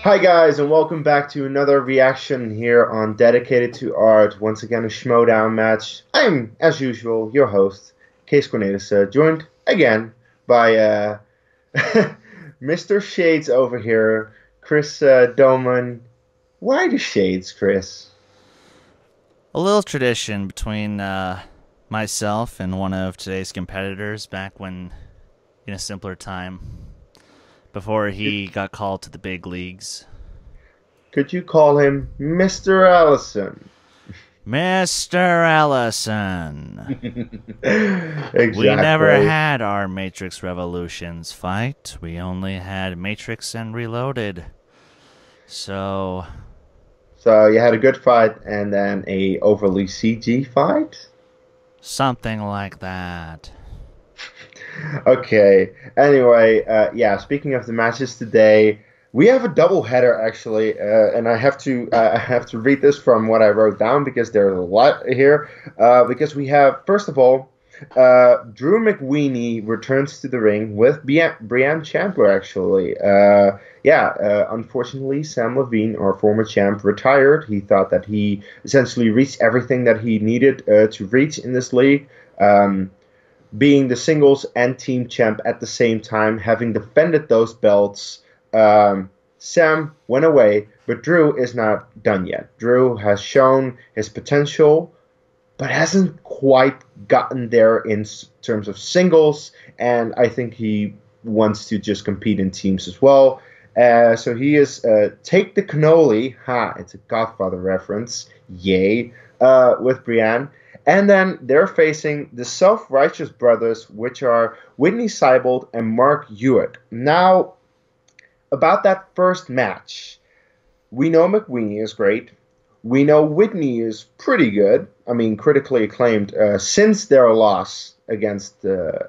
Hi guys, and welcome back to another reaction here on Dedicated to Art. Once again, a Schmoedown match. I'm, as usual, your host, Kees Cornelis, joined again by Mr. Shades over here, Chris Doman. Why the shades, Chris? A little tradition between myself and one of today's competitors back when, in a simpler time, before he got called to the big leagues. Could you call him Mr. Allison? Mr. Allison. Exactly. We never had our Matrix Revolutions fight. We only had Matrix and Reloaded. So you had a good fight and then a overly CG fight? something like that. Okay. Anyway, yeah. Speaking of the matches today, we have a double header actually, and I have to read this from what I wrote down because there's a lot here. Because we have first of all, Drew McWeeny returns to the ring with Brianne Chandler actually. Unfortunately, Sam Levine, our former champ, retired. He thought that he essentially reached everything that he needed to reach in this league. Being the singles and team champ at the same time, having defended those belts, Sam went away, but Drew is not done yet. Drew has shown his potential, but hasn't quite gotten there in terms of singles, and I think he wants to just compete in teams as well. So he is Take the Cannoli, it's a Godfather reference, yay, with Brianne. And then they're facing the Self-Righteous Brothers, which are Whitney Seibold and Mark Hewitt. Now, about that first match, we know McWeeny is great. We know Whitney is pretty good. I mean, critically acclaimed. Since their loss against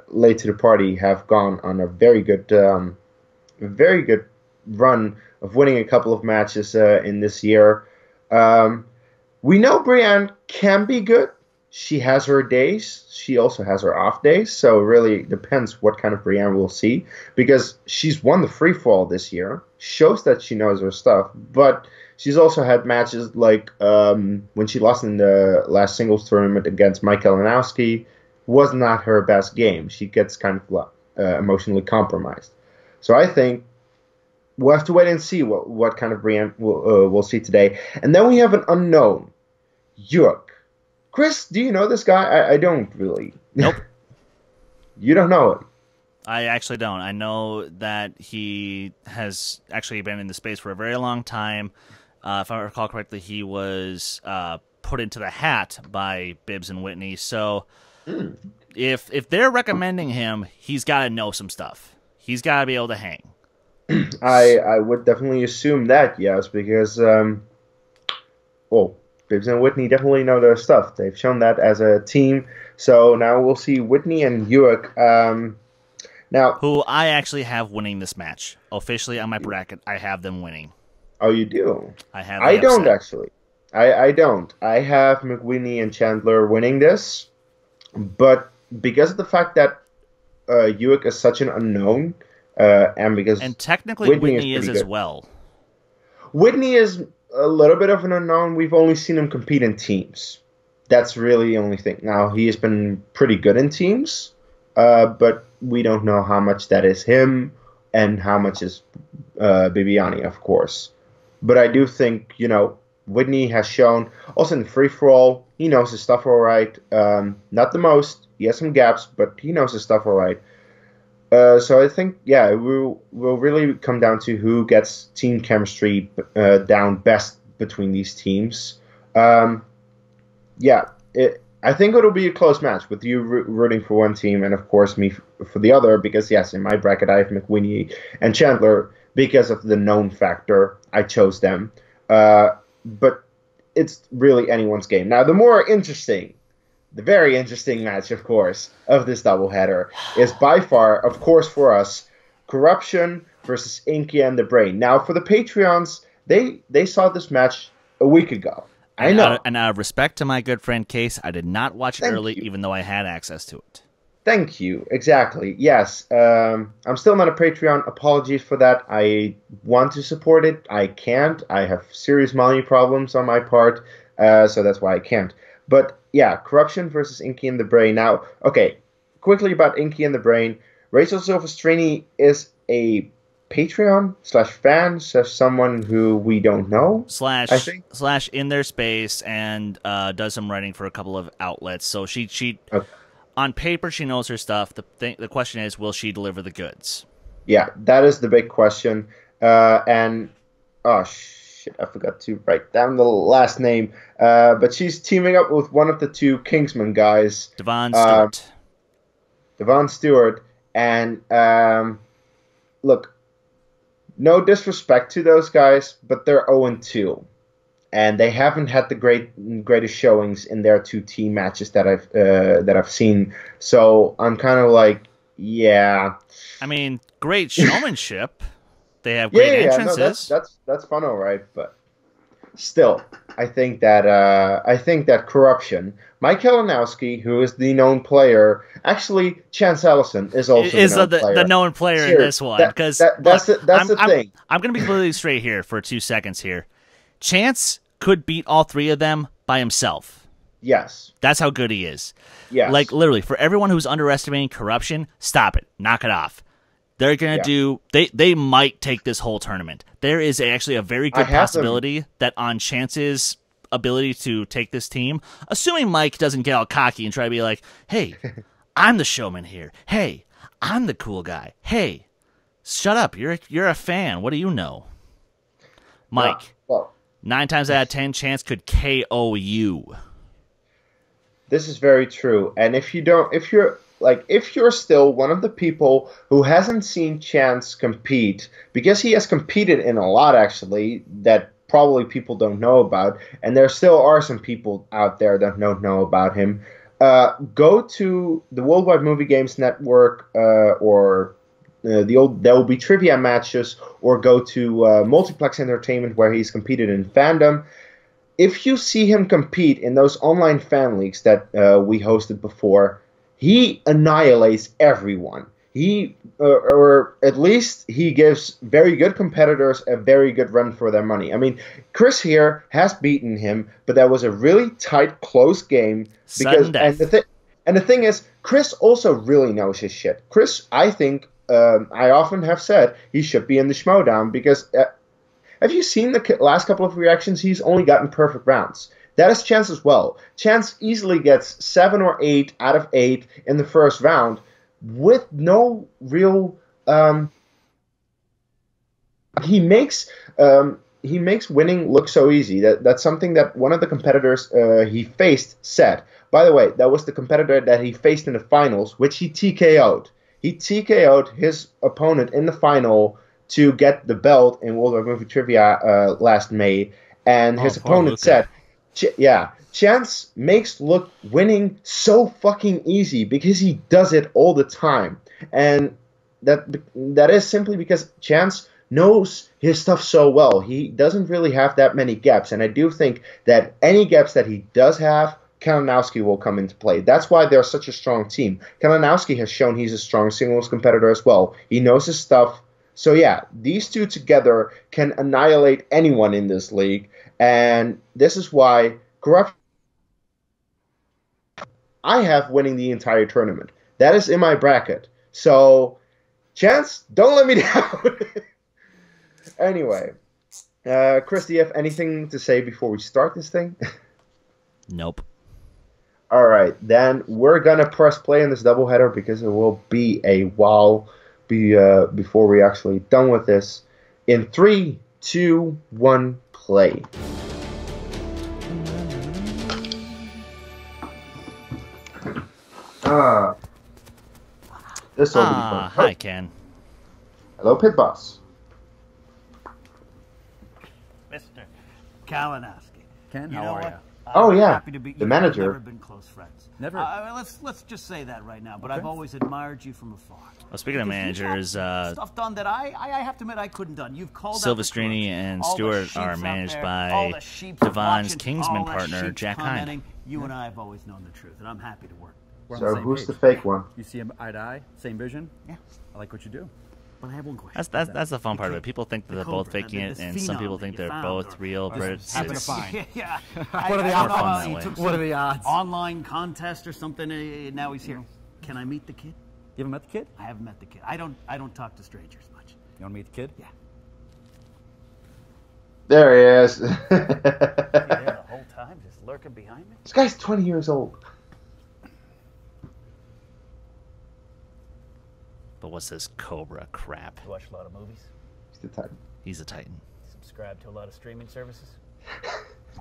Late to the Party, have gone on a very good run of winning a couple of matches in this year. We know Brianne can be good. She has her days. She also has her off days. So it really depends what kind of Brianne we'll see. Because she's won the free fall this year. Shows that she knows her stuff. But she's also had matches like when she lost in the last singles tournament against Mike Kalinowski. Was not her best game. She gets kind of emotionally compromised. So I think we'll have to wait and see what kind of Brianne we'll see today. And then we have an unknown. Yuck. Chris, do you know this guy? I don't really. Nope. You don't know him? I actually don't. I know that he has actually been in the space for a very long time. If I recall correctly, he was put into the hat by Bibbs and Whitney. So if they're recommending him, he's got to know some stuff. He's got to be able to hang. I would definitely assume that, yes, because Bibbs and Whitney definitely know their stuff. They've shown that as a team. So now we'll see Whitney and Hewitt. Who I actually have winning this match. Officially on my bracket, I have them winning. Oh, you do? I don't, actually. I don't. I have McWeeny and Chandler winning this. But because of the fact that Hewitt is such an unknown, and technically Whitney is as well. Whitney is a little bit of an unknown. We've only seen him compete in teams. That's really the only thing. Now, he has been pretty good in teams, but we don't know how much that is him and how much is Bibiani, of course. But I do think, Whitney has shown, also in the free-for-all, he knows his stuff all right. Not the most. He has some gaps, but he knows his stuff all right. So I think, it will really come down to who gets team chemistry down best between these teams. I think it'll be a close match with you rooting for one team and, of course, me for the other because, yes, in my bracket I have McWeeny and Chandler because of the known factor. I chose them. But it's really anyone's game. Now, the very interesting match, of course, of this doubleheader is by far, of course, for us, Corruption versus Inky and the Brain. Now, for the Patreons, they saw this match a week ago. I know. And out of respect to my good friend Case, I did not watch it early, even though I had access to it. Thank you. Exactly. Yes. I'm still not a Patreon. Apologies for that. I want to support it. I can't. I have serious money problems on my part, so that's why I can't. But yeah, corruption versus Inky and the Brain. Now, okay, quickly about Inky and the Brain. Rachel Silvestrini is a Patreon slash fan slash someone who we don't know. I think. Slash in their space and does some writing for a couple of outlets. So she Okay. on paper she knows her stuff. The question is, will she deliver the goods? Yeah, that is the big question. And oh shit, I forgot to write down the last name. But she's teaming up with one of the two Kingsman guys, Devon Stewart. Devon Stewart. And look, no disrespect to those guys, but they're 0-2. And they haven't had the greatest showings in their two team matches that I've seen. So I'm kind of like, yeah. I mean, great showmanship. They have great entrances. No, that's fun, all right. But still, I think that corruption. Mike Kalinowski, who is the known player, actually Chance Ellison is also the known player in this one. Because that's the thing. I'm going to be completely straight here for 2 seconds here. Chance could beat all three of them by himself. Yes. That's how good he is. Yes. Like, literally, for everyone who's underestimating corruption, stop it. Knock it off. They're going to they might take this whole tournament. There is actually a very good possibility that on Chance's ability to take this team, assuming Mike doesn't get all cocky and try to be like, hey, I'm the showman here. Hey, I'm the cool guy. Hey, shut up. You're a fan. What do you know? Mike. Well, 9 times out of 10, Chance could KO you. This is very true. And if you're still one of the people who hasn't seen Chance compete, because he has competed in a lot actually that probably people don't know about, and there still are some people out there that don't know about him, go to the Worldwide Movie Games Network or there will be trivia matches, or go to Multiplex Entertainment where he's competed in Fandom. If you see him compete in those online fan leagues that we hosted before, he annihilates everyone. Or at least he gives very good competitors a very good run for their money. I mean, Chris here has beaten him, but that was a really tight, close game. And the thing is, Chris also really knows his shit. Chris, I think, I often have said he should be in the Schmoedown because have you seen the last couple of reactions? He's only gotten perfect rounds. That is Chance as well. Chance easily gets 7 or 8 out of 8 in the first round with no real. He makes winning look so easy. That's something that one of the competitors he faced said. By the way, that was the competitor that he faced in the finals, which he TKO'd. He TKO'd his opponent in the final to get the belt in World War Movie Trivia last May, and his opponent said, Chance makes winning so fucking easy because he does it all the time. And that is simply because Chance knows his stuff so well. He doesn't really have that many gaps, and I do think that any gaps that he does have, Kalinowski will come into play. That's why they're such a strong team. Kalinowski has shown he's a strong singles competitor as well. He knows his stuff. So yeah, these two together can annihilate anyone in this league, and this is why corruption I have winning the entire tournament. That is in my bracket. So, Chance, don't let me down. Anyway, Chris, do you have anything to say before we start this thing? Nope. All right, then we're gonna press play on this doubleheader because it will be a while before we're actually done with this. In 3, 2, 1, play. This will be fun. Hi, Ken. Hello, Pit Boss. Mr. Kalinowski. Ken, how are you? Oh yeah, Happy to be, the manager. Never been close friends. Never. Let's just say that right now. But I've always admired you from afar. Well, speaking of managers, stuff done that I have to admit I couldn't done. You've called Silvestrini and Stewart are managed by Devon's Kingsman partner, Jack Hind. You and I have always known the truth, and I'm happy to work. We're on So the same who's page. the fake one? You see him eye to eye, same vision? Yeah. I like what you do. But I have one question. That's the fun part of it. People think that they're both Cobra, faking it, this and some phenom people that think you they're found, both or real, but it's happen to find. yeah. What are the odds? fun that way. What are the odds? Online contest or something. Now he's here. Can I meet the kid? You haven't met the kid? I haven't met the kid. I don't talk to strangers much. You want to meet the kid? Yeah. There he is. He's there the whole time, just lurking behind me. This guy's 20 years old. But what's this Cobra crap? You watch a lot of movies. He's the Titan. He's a Titan. Subscribe to a lot of streaming services.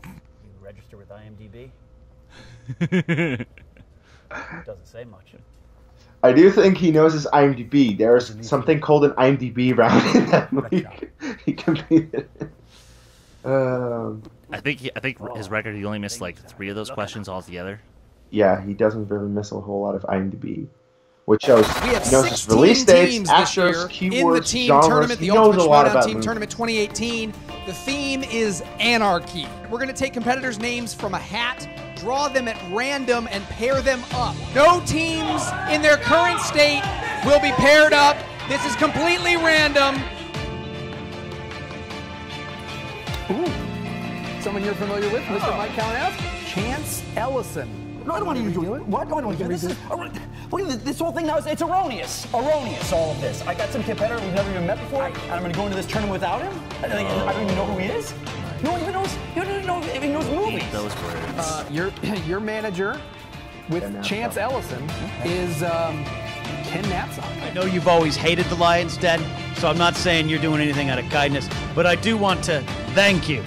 You register with IMDb. Doesn't say much. I do think he knows his IMDb. There's something called an IMDb round in that movie. He competed. I think his record, he only missed like 3 of those questions altogether. Yeah, he doesn't really miss a whole lot of IMDb, which shows We have he knows his 16 release dates, teams this actors, year keywords, in the team genres. tournament, He the knows Ultimate a lot Schmoedown about Team movies. Tournament 2018. The theme is anarchy. We're going to take competitors' names from a hat, draw them at random, and pair them up. No teams in their current state will be paired up. This is completely random. Someone you're familiar with, Mr. Mike Kalinowski? Chance Ellison. No, I don't want you to do it. What? No, I don't want you to do this. Look at this whole thing now. It's erroneous. Erroneous, all of this. I got some competitor we've never even met before, and I'm going to go into this tournament without him? I don't even know who he is? No one even knows. You don't even know if he knows movies. Those words. Your manager with Ken Chance Napzok. Ellison is Ken Napzok. I know you've always hated the Lions Den, so I'm not saying you're doing anything out of kindness, but I do want to thank you,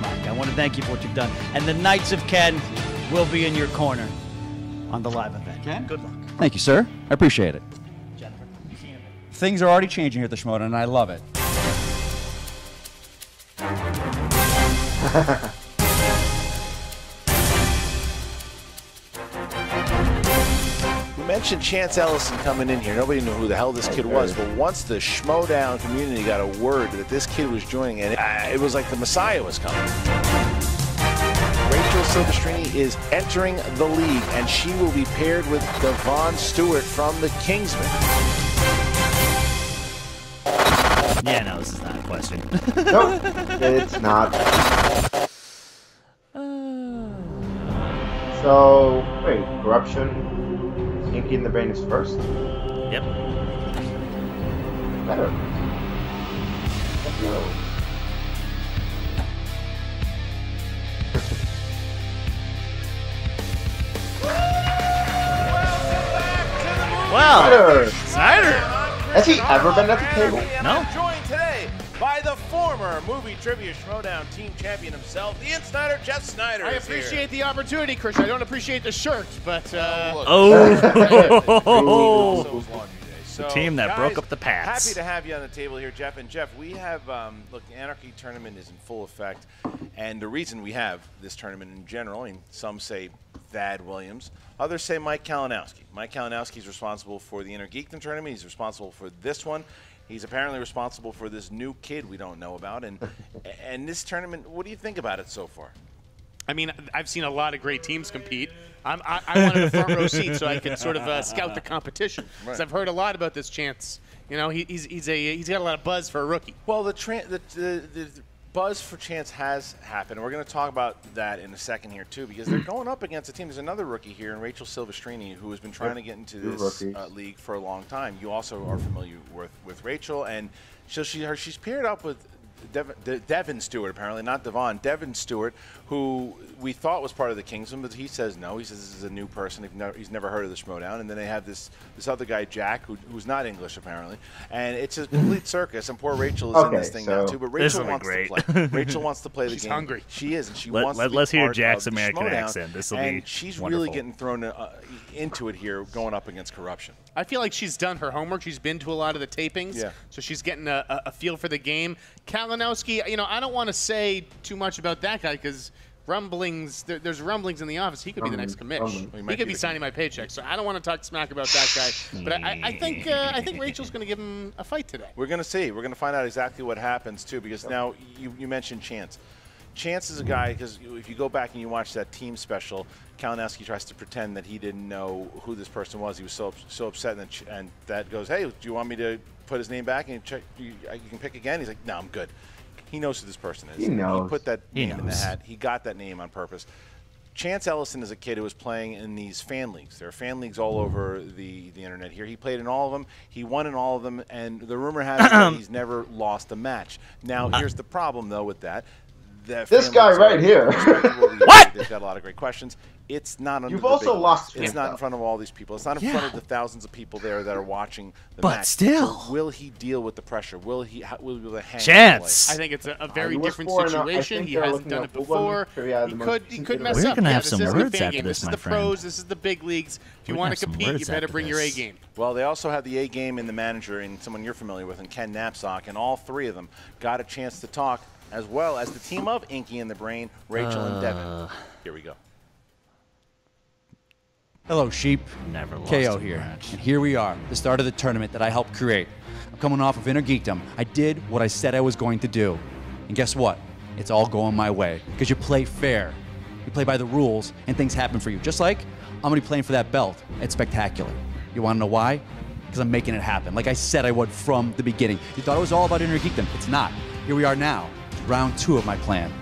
Mike. I want to thank you for what you've done. And the Knights of Ken will be in your corner on the live event. Ken? Good luck. Thank you, sir. I appreciate it. Jennifer, you seen him? Things are already changing here at the Schmoedown, and I love it. We mentioned Chance Ellison coming in here. Nobody knew who the hell this kid was, but once the Schmoedown community got a word that this kid was joining, and it was like the Messiah was coming. Rachel Silvestrini is entering the league, and she will be paired with Devon Stewart from the Kingsmen. Yeah, no, this is not a question. Nope, it's not. So, wait, corruption. Inky in the Brain is first? Yep. Better. No. Wow. Better. Snyder. Has he ever been at the table? No. Joined today by the former movie trivia Schmoedown team champion himself, the Snyder, Jeff Snyder. I appreciate the opportunity, Chris. I don't appreciate the shirt, but Oh. So, team that guys, broke up the Pats. Happy to have you on the table here, Jeff. And Jeff, we have, look, the Anarchy tournament is in full effect. And the reason we have this tournament in general, I mean, some say Thad Williams, others say Mike Kalinowski. Mike Kalinowski is responsible for the Inner Geekdom tournament. He's responsible for this one. He's apparently responsible for this new kid we don't know about. And this tournament, what do you think about it so far? I mean, I've seen a lot of great teams compete. I wanted a front row seat so I could sort of scout the competition. Because I've heard a lot about this Chance. You know, he's got a lot of buzz for a rookie. Well, the buzz for Chance has happened. We're going to talk about that in a second here, too, because they're going up against a team. There's another rookie here, and Rachel Silvestrini, who has been trying to get into this league for a long time. You also are familiar with Rachel, and so she's paired up with Devon Stewart, apparently, not Devon. Devon Stewart, who we thought was part of the Kingsmen, but he says no. He says this is a new person. He's never heard of the Schmoedown. And then they have this other guy, Jack, who's not English, apparently. And it's a complete circus. And poor Rachel is in this thing now, too. But Rachel wants to play. Rachel wants to play the game. She's hungry. She is, and she wants to be Let's hear part Jack's of the American Schmoedown. accent. This will be And she's wonderful. really getting thrown into it here, going up against corruption. I feel like she's done her homework. She's been to a lot of the tapings, so she's getting a feel for the game. Kalinowski, you know, I don't want to say too much about that guy because rumblings. There's rumblings in the office. He could be the next commish. He could be signing my paycheck. So I don't want to talk smack about that guy. But I think Rachel's going to give him a fight today. We're going to see. We're going to find out exactly what happens, too, because now you mentioned Chance. Chance is a guy, because if you go back and you watch that team special, Kalinowski tries to pretend that he didn't know who this person was. He was so upset, and that goes, hey, do you want me to put his name back and check? You can pick again? He's like, no, I'm good. He knows who this person is. He knows. He put that name in the hat. He got that name on purpose. Chance Ellison is a kid who was playing in these fan leagues. There are fan leagues all over the internet here. He played in all of them. He won in all of them, and the rumor has it that he's never lost a match. Now, here's the problem, though, with that. This guy right here. What? They've got a lot of great questions. It's not under You've the also big lost. It's not in front of all these people. It's not in front of the thousands of people there that are watching the match. But still, will he deal with the pressure? Will he be able to hang? Chance. I think it's a very different situation. He hasn't done it before. He could mess up. We're gonna have some this words isn't a fan after game. this, This is my the friend. pros. This is the big leagues. If you want to compete, you better bring your A game. Well, they also have the A game and the manager, and someone you're familiar with, and Ken Knapsack, and all three of them got a chance to talk, as well as the team of Inky and the Brain, Rachel and Devin. Here we go. Hello, Sheep. Never lost KO a here. match. And here we are, the start of the tournament that I helped create. I'm coming off of Inner Geekdom. I did what I said I was going to do. And guess what? It's all going my way. Because you play fair. You play by the rules, and things happen for you. Just like I'm going to be playing for that belt. It's spectacular. You want to know why? Because I'm making it happen. Like I said I would from the beginning. You thought it was all about Inner Geekdom. It's not. Here we are now. Round 2 of my plan.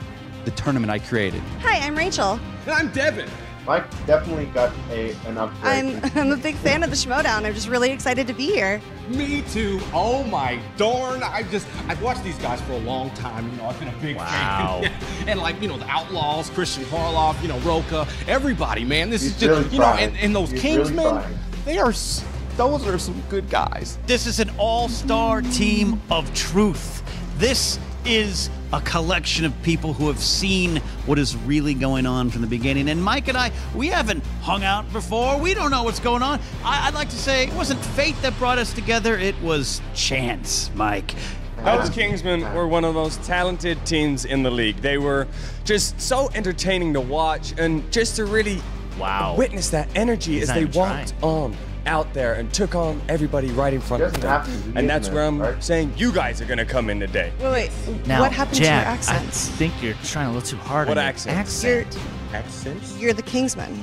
The tournament I created. Hi, I'm Rachel. And I'm Devin. Mike definitely got an upgrade. I'm a big fan of the Schmoedown. I'm just really excited to be here. Me too. Oh my darn! I've watched these guys for a long time. You know, I've been a big fan. And like, you know, the Outlaws, Christian Harloff, you know, Roca, everybody, man. This is just, really you know, trying. and those He's Kingsmen, really trying. those are some good guys. This is an all-star team of truth. This is a collection of people who have seen what is really going on from the beginning. And Mike and I, we haven't hung out before. We don't know what's going on. I'd like to say it wasn't fate that brought us together. It was chance, Mike. Those Kingsmen were one of the most talented teams in the league. They were just so entertaining to watch and just to really witness that energy as they walked on out there and took on everybody right in front of them. And that's where I'm saying you guys are going to come in today. Wait, Now, what happened Jack, to your accents? I think you're trying a little too hard What on your accent? Accents? You're the Kingsman.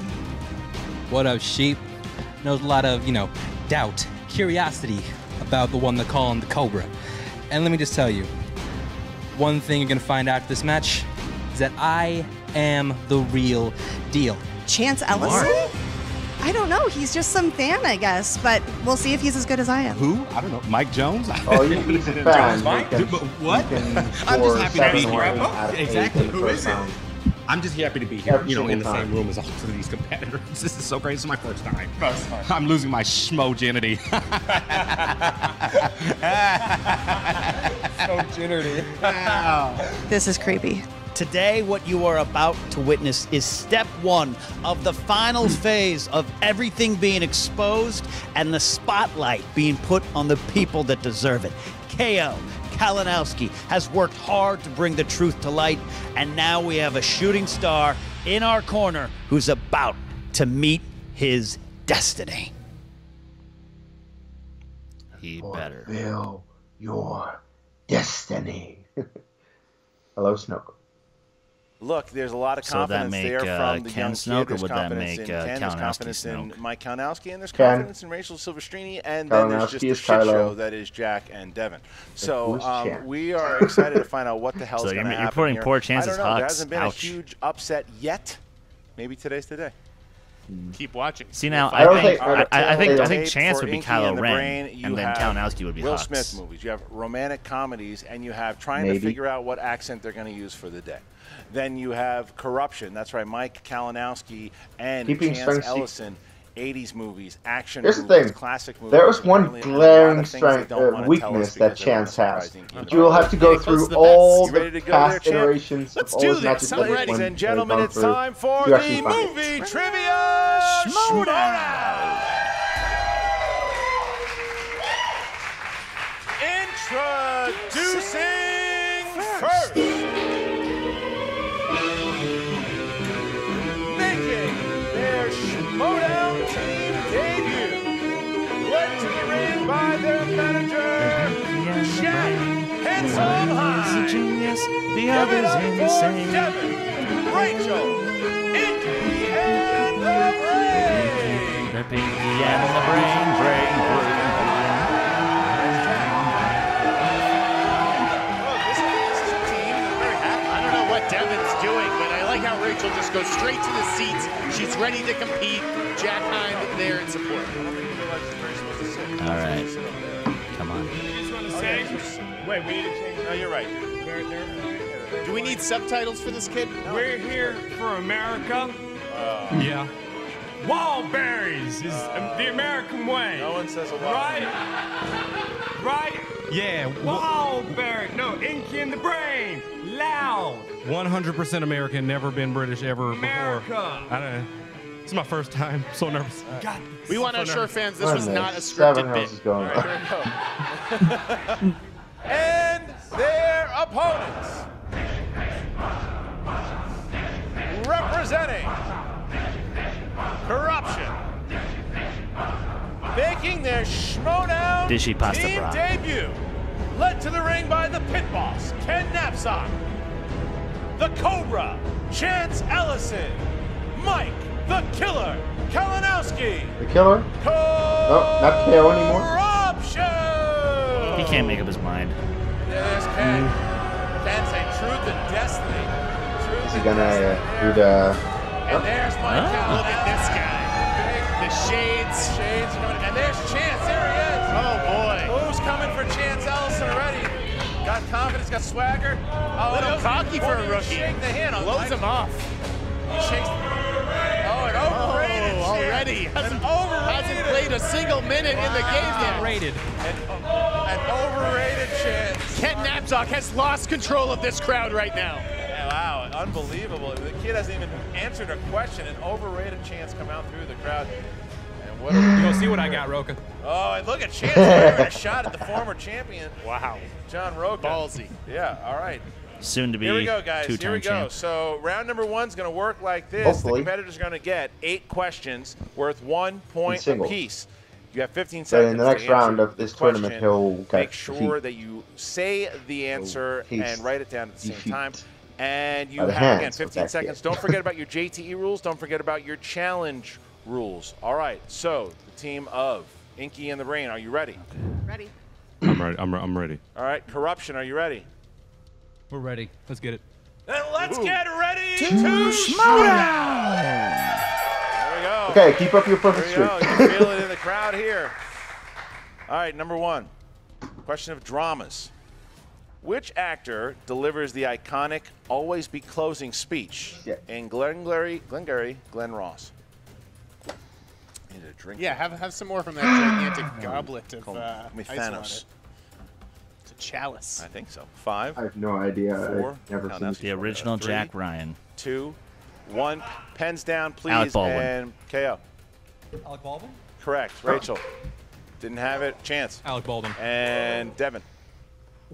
What up, Sheep? Knows a lot of, you know, doubt, curiosity about the one they call him the Cobra. And let me just tell you, one thing you're gonna find out this match is that I am the real deal. Chance Ellison? I don't know. He's just some fan, I guess. But we'll see if he's as good as I am. Who? I don't know. Mike Jones? Oh, he's a fan. What? I'm just happy to be here. Exactly. Who is it? I'm just happy to be here, you know, in the same room as all of these competitors. This is so great. This is my first time. I'm losing my schmogenity. This is creepy. Today, what you are about to witness is step 1 of the final phase of everything being exposed and the spotlight being put on the people that deserve it. KO Kalinowski has worked hard to bring the truth to light, and now we have a shooting star in our corner who's about to meet his destiny. He better. Fulfill your destiny. Hello, Snoke. Look, there's a lot of So would that confidence make, there from the Ken young Snoke, or kid. There's would that confidence make, in Ken, there's Kalinowski confidence in Snoke? Mike Kalinowski, and there's Ken. confidence in Rachel Silvestrini, and then there's just Kalinowski a is shit Kylo. show that is Jack and Devin. So who's Jack? we are excited to find out what the hell's So going to you're happen putting here. poor chances I don't know. There Hux. hasn't been Ouch. a huge upset yet. Maybe today's the day. Keep watching. See now, I don't I think think Chance would be For Inky and Kylo the Ren, Brain, and then have Kalinowski would be Will Hux. Smith movies. You have romantic comedies, and you have trying Maybe. to figure out what accent they're going to use for the day. Then you have Corruption. That's right, Mike Kalinowski and Keeping Chance strength Ellison. 80s movies, action Here's the movies, thing. classic movies. There is one Apparently, a lot glaring of things they don't wanna tell weakness us that because they don't Chance wanna has. surprise But you. you will have to go Yeah, close through to the all You ready the to go there, past champ? iterations Let's of do all his this. matches. I'm that he's ready. won, Ladies and gentlemen, gone it's through. time for You the actually find it. movie trivia Schmoedown. Introducing first, making their Schmoedown team debut, led to the ring by their manager, Jack Handsome High. The others insane. Devin, Rachel, Inky, and the Brain. The pinky and the brain. Devin's doing, but I like how Rachel just goes straight to the seats. She's ready to compete. Jack Heim there in support. All right. Come on. Wait, we need to change. No, you're right. Do we need subtitles for this kid? We're here for America. Yeah. Wildberries is the American way. No one says a word. Right? Right? Yeah. Wildberry. No, Inky and the Brain. Loud. 100% American, never been British ever America. before. I don't know. It's my first time. So nervous. God. We want to assure fans this was not a Seven scripted bit. houses going on. And their opponents, representing Corruption, making their Schmoedown Dishy pasta team bra. debut, led to the ring by the pit boss, Ken Knapsack, the Cobra, Chance Ellison, Mike, the Killer, Kalinowski. The Killer? No, not KO anymore. Corruption! He can't make up his mind. There's Ken. Ken saying truth and destiny. Is he gonna do the... And there's Mike. Look at this guy. The shades. Shades are coming. And there's Chance. There he is. Oh, boy. Who's coming for Chance Ellison already? Got confidence, got swagger. A little cocky for a rookie. Shake the hand on Blows him off. He shakes. Oh, an overrated Chance. Already. Hasn't played a single minute in the game yet. Rated. An overrated Chance. Ken Knapsack has lost control of this crowd right now. Yeah, wow, unbelievable. The kid hasn't even answered a question. An overrated Chance come out through the crowd. And what You gonna see what I got, Roka. Oh, and look at Chance firing a shot at the former champion. Wow. John Roka. Ballsy. Yeah, all right. Soon to be Here we go, guys. Here we two-time go. champ. So round number 1's going to work like this. Hopefully. The competitors are going to get 8 questions worth 1 point singles. apiece. You have 15 But seconds. in the next to answer round of this question. tournament, he'll get Make sure that you say the answer and write it down at the same time. And you By the have, again, hands with 15 that seconds. kid. Don't forget about your JTE rules. Don't forget about your challenge rules. All right. So the team of Inky and the Brain, are you ready? Ready. I'm ready. I'm ready. All right. Corruption, are you ready? We're ready. Let's get it. Then let's get ready to Schmoedown! There we go. Okay, keep up your perfect There you streak. go. You can feel it in the crowd here. All right, number 1. Question of dramas. Which actor delivers the iconic "Always Be Closing" speech in Glengarry, Glen Ross? Need a drink. Yeah, have some more from that gigantic goblet of ice Thanos. water. It's a chalice. I think so. 5. I have no idea. 4. I've never seen this. The original 3, Jack Ryan. 2, 1. Pens down, please. Alec Baldwin. And KO. Alec Baldwin? Correct. Rachel. Didn't have it. Chance. Alec Baldwin. And Devin.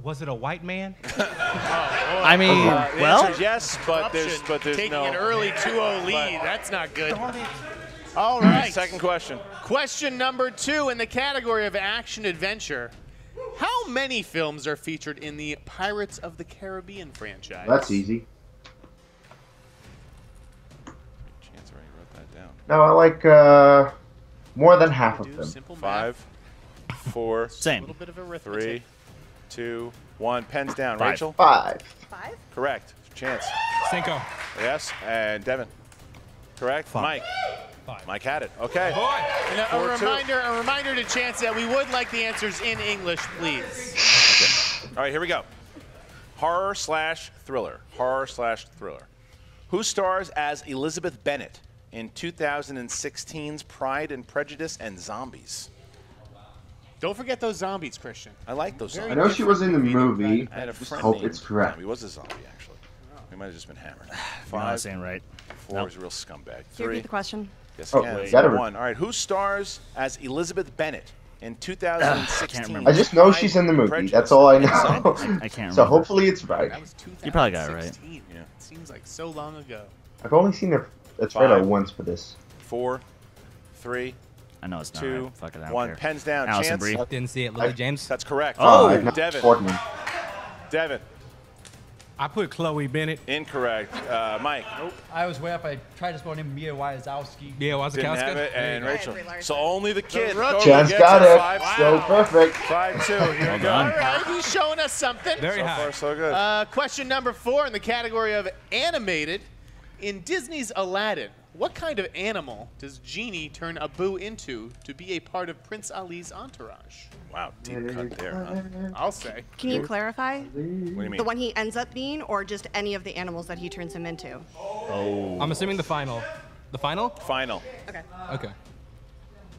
Was it a white man? I mean, The well, answer is yes, but there's Taking no. an early 2-0 lead. That's not good. All right. Second question. Question number 2 in the category of action-adventure. How many films are featured in the Pirates of the Caribbean franchise? That's easy. Chance already wrote that down. No, I like more than half of them. Simple 5, 4, Same. A little bit of arithmetic. 3, 2, 1. Pens down. 5. Rachel. 5. 5? Correct. Chance. Cinco. Yes. And Devin. Correct. 5. Mike. 5. Mike had it. Okay. And a 4-2. reminder to Chance that we would like the answers in English, please. All right, here we go. Horror/thriller. Horror/thriller. Who stars as Elizabeth Bennet in 2016's Pride and Prejudice and Zombies? Don't forget those zombies, Christian. I like those zombies. I know she was in the movie. I had a Just friend hope named it's correct. He was a zombie, actually. He might have just been hammered. You're not 5, saying right. 4 is a real scumbag. Can you 3. repeat the question? Yes, Oh, again. got it. 1. All right, who stars as Elizabeth Bennet in 2016? remember. I just know she's in the movie. That's all I know. I can't So remember. hopefully it's right. That was 2016. You probably got it right. Yeah. Seems like so long ago. I've only seen a trailer 5. once for this. 4, 3, I know it's not 2, right. Fuck it, I don't 1. care. Pens down. Allison Chance. Brie. Didn't see it. Lily James? That's correct. Oh, Devin. Portman. Devin. I put Chloe Bennett. Incorrect. Mike. Nope. I was way up. I tried to spell name Mia Wazowski. Mia Wazowski. Didn't have it. And Rachel. So only the kid. Chance got it. So perfect. 5-2. Here we go. All right, he's showing us something. Very so high. far, so good. Question number 4 in the category of animated. In Disney's Aladdin, what kind of animal does Genie turn Abu into to be a part of Prince Ali's entourage? Wow, deep cut there, huh? I'll say. Can you clarify? What do you mean? The one he ends up being, or just any of the animals that he turns him into? Oh. I'm assuming the final. The final? Final. Okay. Okay.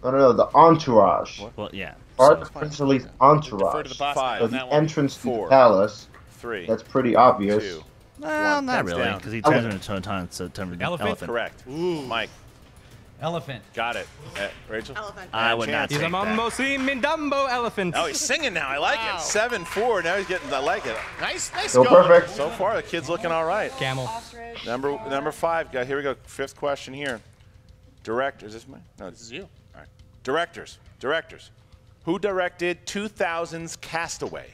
No, the entourage. Well, yeah. Part of Prince Ali's entourage. Defer to the boss man So on the that one. entrance to 4, the palace. 3. That's pretty obvious. 2. Well, One. not Pens really, down. because he turns into a ton. So elephant. Correct. Ooh. Mike. Elephant. Got it. Rachel? Elephant. I would not He's take a that. mambo sin mindumbo elephant. Oh, he's singing now. I like Wow. it. 7-4. Now he's getting. I like it. Nice So going. perfect. So far, the kid's looking all right. Camel. Number 5. Here we go. 5th question here. Director. Is this mine? No, This is you. All right. Directors. Who directed 2000's Castaway?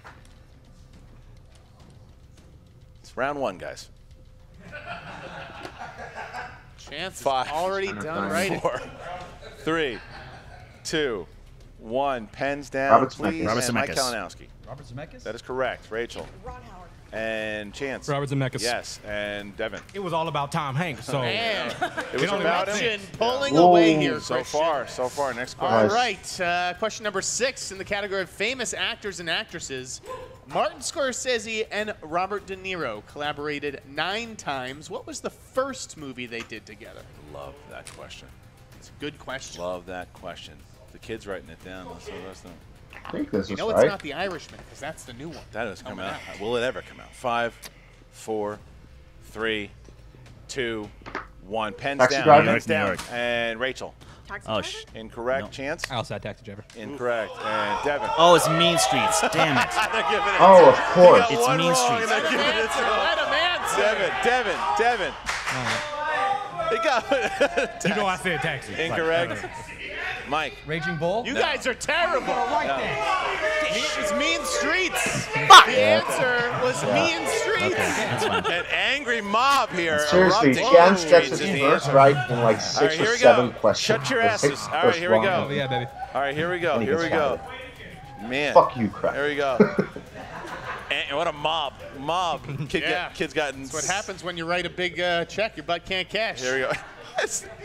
It's round 1, guys. Chance is 5. already done right. 4, 3, 2, 1. Pens down, Robert please. Zemeckis. And Mike Zemeckis. Kalinowski. Robert Zemeckis? That is correct. Rachel. Ron Howard. And Chance. Robert Zemeckis. Yes. And Devin. It was all about Tom Hanks. So Man, It was about him. Christian pulling Whoa. away here. So Christian. far. Next All question. right, question number 6 in the category of famous actors and actresses. Martin Scorsese and Robert De Niro collaborated 9 times. What was the first movie they did together? Love that question. It's a good question. Love that question. The kid's writing it down. Let's see the rest of them. I think this You is know it's right. not The Irishman, because that's the new one. That has come Coming out. out. Will it ever come out? 5, 4, 3, 2, 1. Pens Taxi down. driver? Pens New down. York. And Rachel. Taxi Oh, driver? Incorrect. No. Chance. I also had Taxi Driver. Incorrect. And Devin. Oh, it's Mean Streets. Damn it. They're giving it Oh, to of him. course. He got It's one Mean wrong, Streets. and they're giving it to him. Let him answer. Devin. He got You know I said Taxi. Incorrect. Mike. Raging Bull? You guys are terrible. It was Mean Streets. Fuck. The answer was Mean Streets. That's fine. An angry mob here. Seriously, erupting. Chance gets Streets his is the first answer. right in like All 6 right, or here we 7 go. questions. Shut your Or six asses. All right, first here we wrong. go. Oh, yeah, baby. All right, here we go. And he Here gets we go. fired. Man. Fuck you, crap. There we go. And what a mob. Kid's gotten. That's what happens when you write a big check your butt can't cash. Here we go.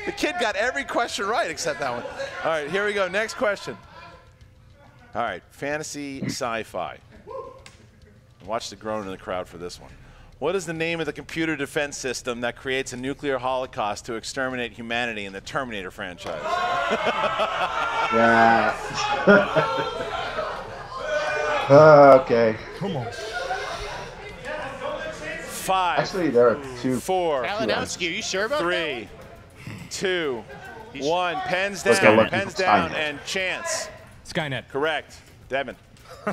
The kid got every question right except that one. All right, here we go. Next question. All right, fantasy sci-fi. Watch the groan in the crowd for this one. What is the name of the computer defense system that creates a nuclear holocaust to exterminate humanity in the Terminator franchise? Yeah. Okay. Come on. 5. Actually, there are 2. 4. Kalinowski, are you sure about 3, 2, 1. Pens Let's go down. look Pens at down. Skynet. And Chance. Skynet. Correct. Devin. You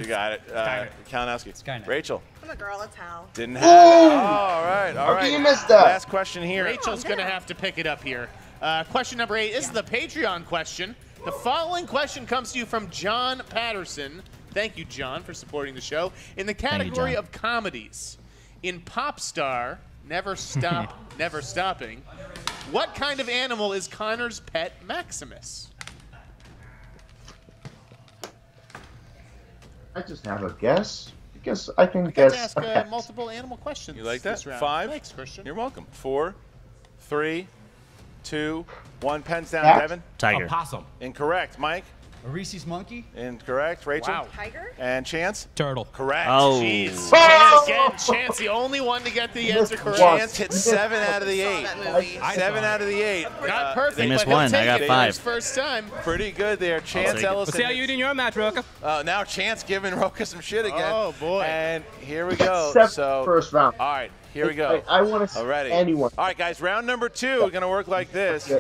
got it. Kalinowski. Skynet. Rachel. I'm a girl, it's Hal. Didn't have it. All right. How can you miss that? Last question here. Rachel's going to have to pick it up here. Question number 8. This is the Patreon question. The following question comes to you from John Patterson. Thank you, John, for supporting the show. In the category of comedies, in Pop Star, Never Stop, Never Stopping, what kind of animal is Connor's pet Maximus? I just have a guess. I can I guess. got to ask a cat. multiple animal questions. You like that? this round. 5. Thanks, Christian. You're welcome. 4, 3, 2, 1. Pens down. Cat? Devin. Tiger. A possum. Incorrect. Mike. A Reese's Monkey? Incorrect. Rachel. Wow. Tiger? And Chance. Turtle. Correct. Oh. Jeez. Oh! Chance again. Chance, the only one to get the answer correct. Chance hit 7 out of the Saw 8. that movie. 7 out of the 8. Not perfect, He missed but he'll one. I take got it 5. his first time. Pretty good there. Chance take it. Ellison. Let's see how you do in your match, Roka. Now Chance giving Roka some shit again. Oh, boy. And here we go. Except So, first round. all right, here we go. I want to see Alriady. anyone. All right, guys, round number 2 is going to work like this.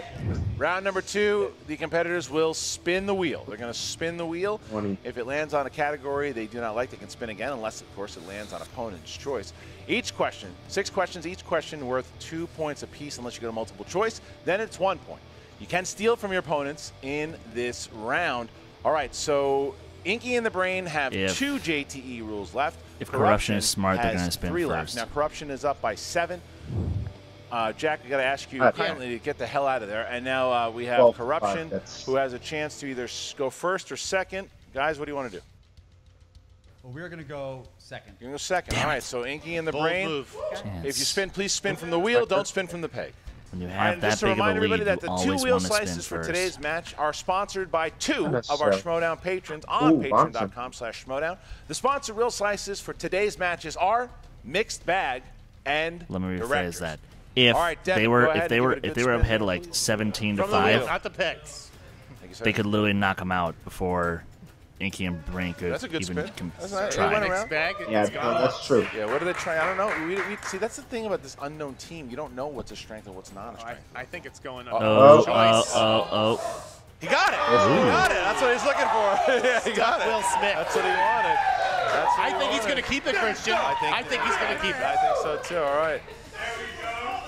Round number 2, the competitors will spin the wheel. They're going to spin the wheel. 20. If it lands on a category they do not like, they can spin again, unless, of course, it lands on opponent's choice. Each question, 6 questions, each question worth 2 points apiece unless you go to multiple choice. Then it's 1 point. You can steal from your opponents in this round. All right, so Inky and the Brain have If- 2 JTE rules left. If Corruption is smart, they're has going to spin 3 first. left. Now, Corruption is up by 7. Jack, we got to ask you kindly to get the hell out of there. And now we have 12, Corruption, that's- who has a chance to either go first or second. Guys, what do you want to do? Well, we're going to go second. You're going to go second. All right, so Inky and the Bold Brain. move. If you spin, please spin from the wheel. Don't spin from the peg. When you All have right, that just to big of a remind everybody lead, that you the 2 always wheel want to spin slices for first. today's match are sponsored by 2 That's of our so- Schmoedown patrons on Ooh, patreon.com/Schmoedown. The sponsored wheel slices for today's matches are Mixed Bag and Let me rephrase Directors. that. If All right, Devin, they go were, ahead if and they give were, it a if good they were spin. ahead like 17 to From the wheel, 5, not the pegs. they could literally knock them out before Inky and Brain could That's a good even spin. That's try. nice. It went around. Mixed bag. Yeah, It's gone. that's true. Yeah, what do they try? I don't know. We see, that's the thing about this unknown team. You don't know what's a strength and what's not a strength. I think it's going Oh, up. He got it. He got it. That's what he's looking for. Yeah, he got it. Will Smith. That's what he wanted. That's what I he think he's wanted. going to keep it, Christian. I think he's going to keep it. I think so too. All right.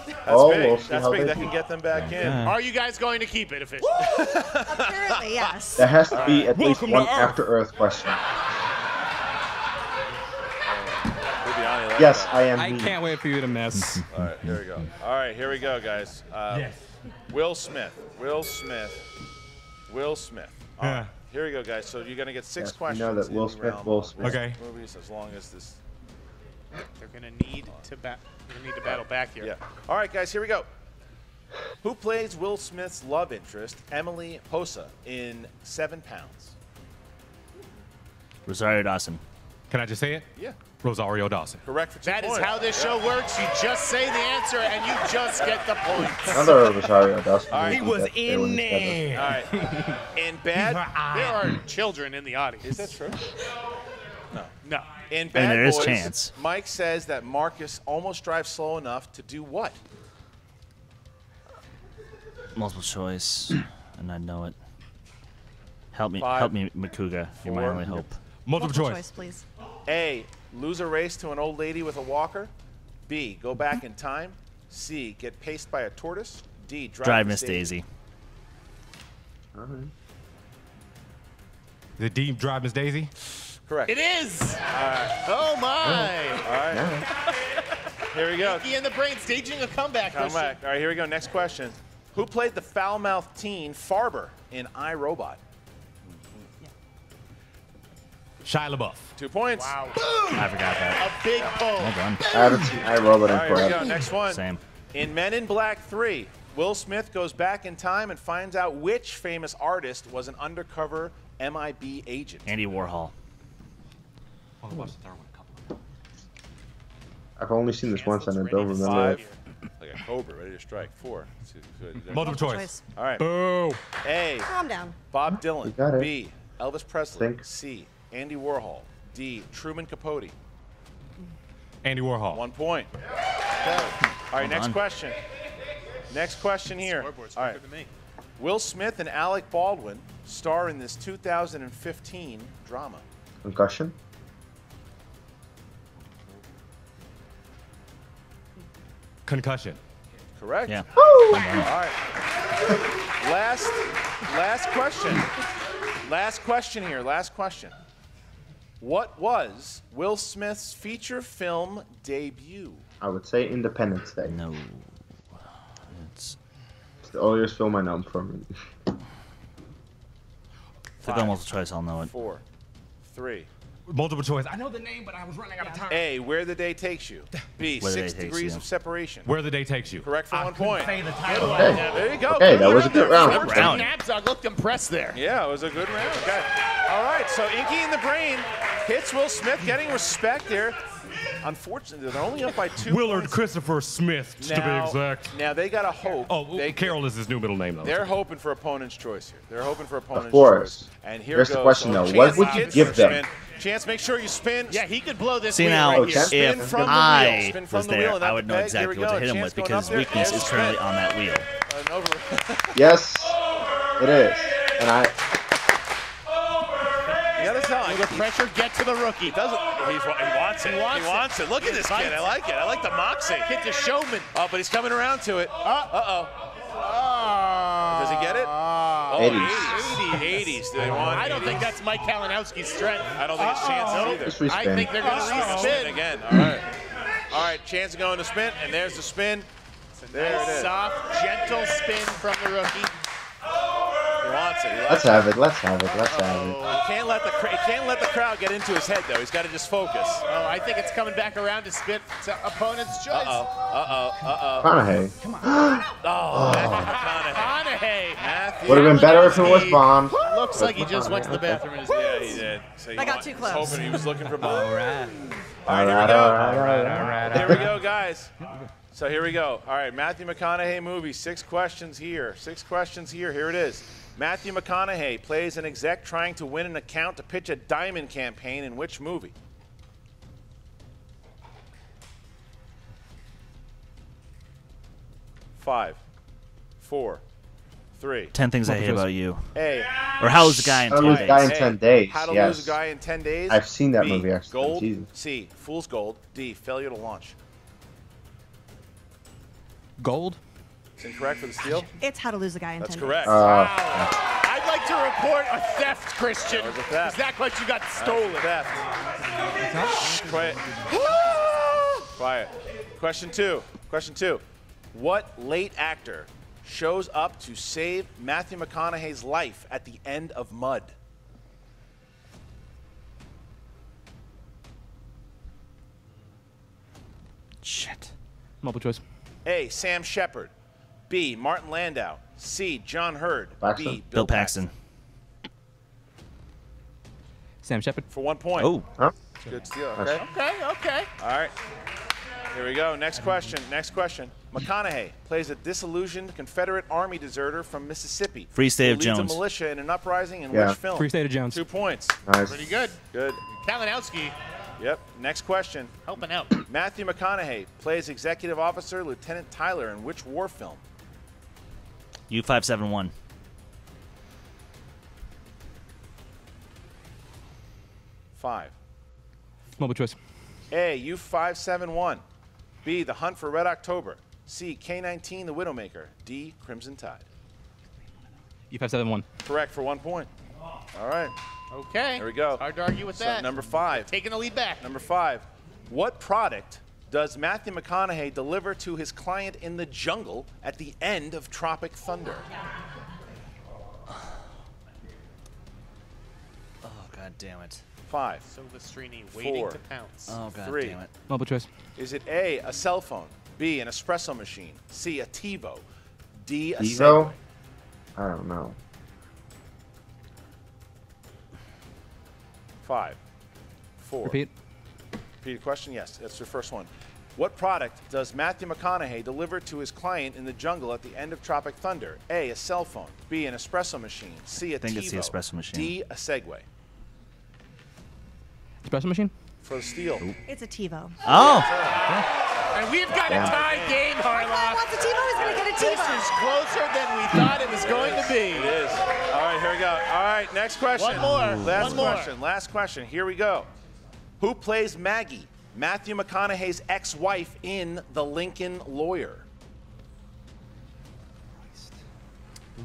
That's Oh, big. we'll see That's how big. they That do. can get them back in. Are you guys going to keep it officially? Apparently, yes. There has to be at least Welcome one to Earth. After Earth question. Bibiani likes Yes, that. I am. I me. can't wait for you to miss. All right, here we go. All right, here we go, guys. Yes. Will Smith. Will Smith. Will Smith. All right, Yeah. here we go, guys. So you're gonna get 6 Yes, we questions. know that Will in Smith, round Will one. Smith. Okay. Movies, as long as this. They're going to need to battle back here. Yeah. All right, guys, here we go. Who plays Will Smith's love interest, Emily Posa, in 7 Pounds? Rosario Dawson. Can I just say it? Yeah. Rosario Dawson. Correct for 2 That is points. how this show works. You just say the answer and you just get the points. Another Rosario Dawson. All right. movie He was that they were in together. All right. In Bad. There are children in the audience. Is that true? No. No. In Bad there is Boys, chance. Mike says that Marcus almost drives slow enough to do what? Multiple choice, and I know it. Help me, 5, Makuga. You're my 4. only hope. Multiple choice. please. A. Lose a race to an old lady with a walker. B. Go back in time. C. Get paced by a tortoise. D. Drive Miss Daisy. All right. The D Drive Miss Daisy. Correct. It is. Oh, my. All right. Here we go. Inky and the Brain staging a comeback. Come Christian. back. All right, here we go. Next question. Who played the foul-mouthed teen Farber in iRobot? Shia LaBeouf. 2 points. Wow. I forgot that. A big pull. Well done. I haven't seen iRobot All in right, here we go. forever. Next one. Same. In Men in Black 3, Will Smith goes back in time and finds out which famous artist was an undercover MIB agent. Andy Warhol. I've only seen this once and I don't remember 5. it. Like a cobra, ready to strike. 4. Good. Multiple choice. All right. Boo. A. Calm down. Bob Dylan. You got it. B. Elvis Presley. Think. C. Andy Warhol. D. Truman Capote. Andy Warhol. 1 point. Okay. All right, next done. question. Next question here. Scoreboard's All right. quicker than me. Will Smith and Alec Baldwin star in this 2015 drama? Concussion? Concussion. Correct. Yeah. All right. Last question. Last question here. Last question. What was Will Smith's feature film debut? I would say Independence Day. No. It's It's the earliest film I know him from. if I go multiple choice, I'll know it. 4, 3. Multiple choice. I know the name, but I was running out of time. A. Where the Day Takes You. B. Where the 6 Day Takes Degrees You. of Separation. Where the Day Takes you. Correct for I 1 couldn't point. say the title. Okay. There you go. Okay, that was a good round. Good round. Nabzog looked impressed there. Yeah, it was a good round. Okay. All right, so Inky and the Brain hits Will Smith, getting respect here. Unfortunately, they're only up by 2 Willard points. Christopher Smith, to be exact. Now they got to hope. Oh, Carol is his new middle name, though. They're hoping for opponent's choice here. They're hoping for opponent's Of course. choice. And here Here's goes. the question, So though. What Chance would you gets give to them? spin. Chance, make sure you spin. Yeah, he could blow this See wheel now, right here. Spin Chance? from the wheel. I Spin from was the wheel there, and I not would the know peg. exactly Here we what to go. hit him Chance with going because up there. weakness Yes, is currently spin. on that wheel. Yes, it is. And I. You gotta tell him. The pressure get to the rookie. He doesn't. He wants it. He wants it. Look at this kid. I like it. I like the moxie. Kid's a showman. Oh, but he's coming around to it. Uh-oh. Oh. Does he get it? Oh, 80s. 80s. Do they want? I don't think that's Mike Kalinowski's strength. I don't think it's Chance either. I think they're going to spin again. All right. All right, Chance going to spin, and there's the spin. There it is. Soft, gentle spin from the rookie. He wants it. Let's have it. Let's have it. Let's have it. He can't let the crowd get into his head, though. He's got to just focus. Oh, I think it's coming back around to spit to opponent's choice. McConaughey. Come on. Oh, McConaughey. Would have been better if it was Bond. Looks like he just went to the bathroom in his Yeah, he did. So I got too close. Hoping he was looking for Bond. All right. All right, here we go, guys. So here we go. All right, Matthew McConaughey movie. 6 questions here. 6 questions here. Here it is. Matthew McConaughey plays an exec trying to win an account to pitch a diamond campaign in which movie? Five, 4, 3. 10 Things I Hate About You. A. Or How to Lose a Guy in 10 Days. Guy in 10 Days. How to yes. Lose a Guy in 10 Days. I've seen that B, movie actually. Gold. Jesus. C. Fool's Gold. D. Failure to launch. Gold? It's incorrect for the steal. It's How to Lose a Guy in 10 That's Days. correct. Wow. I'd like to report a theft, Christian. That was a theft. Is that what you got stolen? Theft. Quiet. Quiet. Question 2. Question 2. What late actor shows up to save Matthew McConaughey's life at the end of Mud? Shit. Multiple choice. A. Sam Shepard. B. Martin Landau. C. John Hurd. Paxton. B. Bill Paxton. Sam Shepard. For 1 point. Oh. Huh? Good steal. Okay. Okay. All right. Here we go. Next question. Next question. McConaughey plays a disillusioned Confederate Army deserter from Mississippi. Free State who of leads Jones. a militia in an uprising in Yeah. which film? Free State of Jones. 2 points. Nice. Pretty good. Good. Kalinowski Yep. Next question. helping out. Matthew McConaughey plays Executive Officer Lieutenant Tyler in which war film? U-571. 5. Multiple choice. A. U-571. B. The Hunt for Red October. C. K-19 The Widowmaker. D. Crimson Tide. U-571. Correct for 1 point. All right. Okay. There we go. Hard to argue with So that. number 5. Taking the lead back. Number 5. What product does Matthew McConaughey deliver to his client in the jungle at the end of Tropic Thunder? Oh, God damn it. 5. Silvestrini waiting 4. to pounce. Oh, God 3. damn it. Multiple choice. Is it A, a cell phone, B, an espresso machine, C, a TiVo, D, a TiVo? Segway? I don't know. 5, 4. Repeat. Repeat the question? Yes, that's your first one. What product does Matthew McConaughey deliver to his client in the jungle at the end of Tropic Thunder? A, a cell phone, B, an espresso machine, C, a I think TiVo, it's the espresso machine. D, a Segway. Espresso machine? For the steal. It's a TiVo. Oh. And we've got a tie game, Harlock. What's a TiVo? He's going to get a This TiVo. is closer than we thought it was going to be. It is. All right, here we go. All right, next question. One more. Last One more. question. Last question. Here we go. Who plays Maggie, Matthew McConaughey's ex-wife in The Lincoln Lawyer?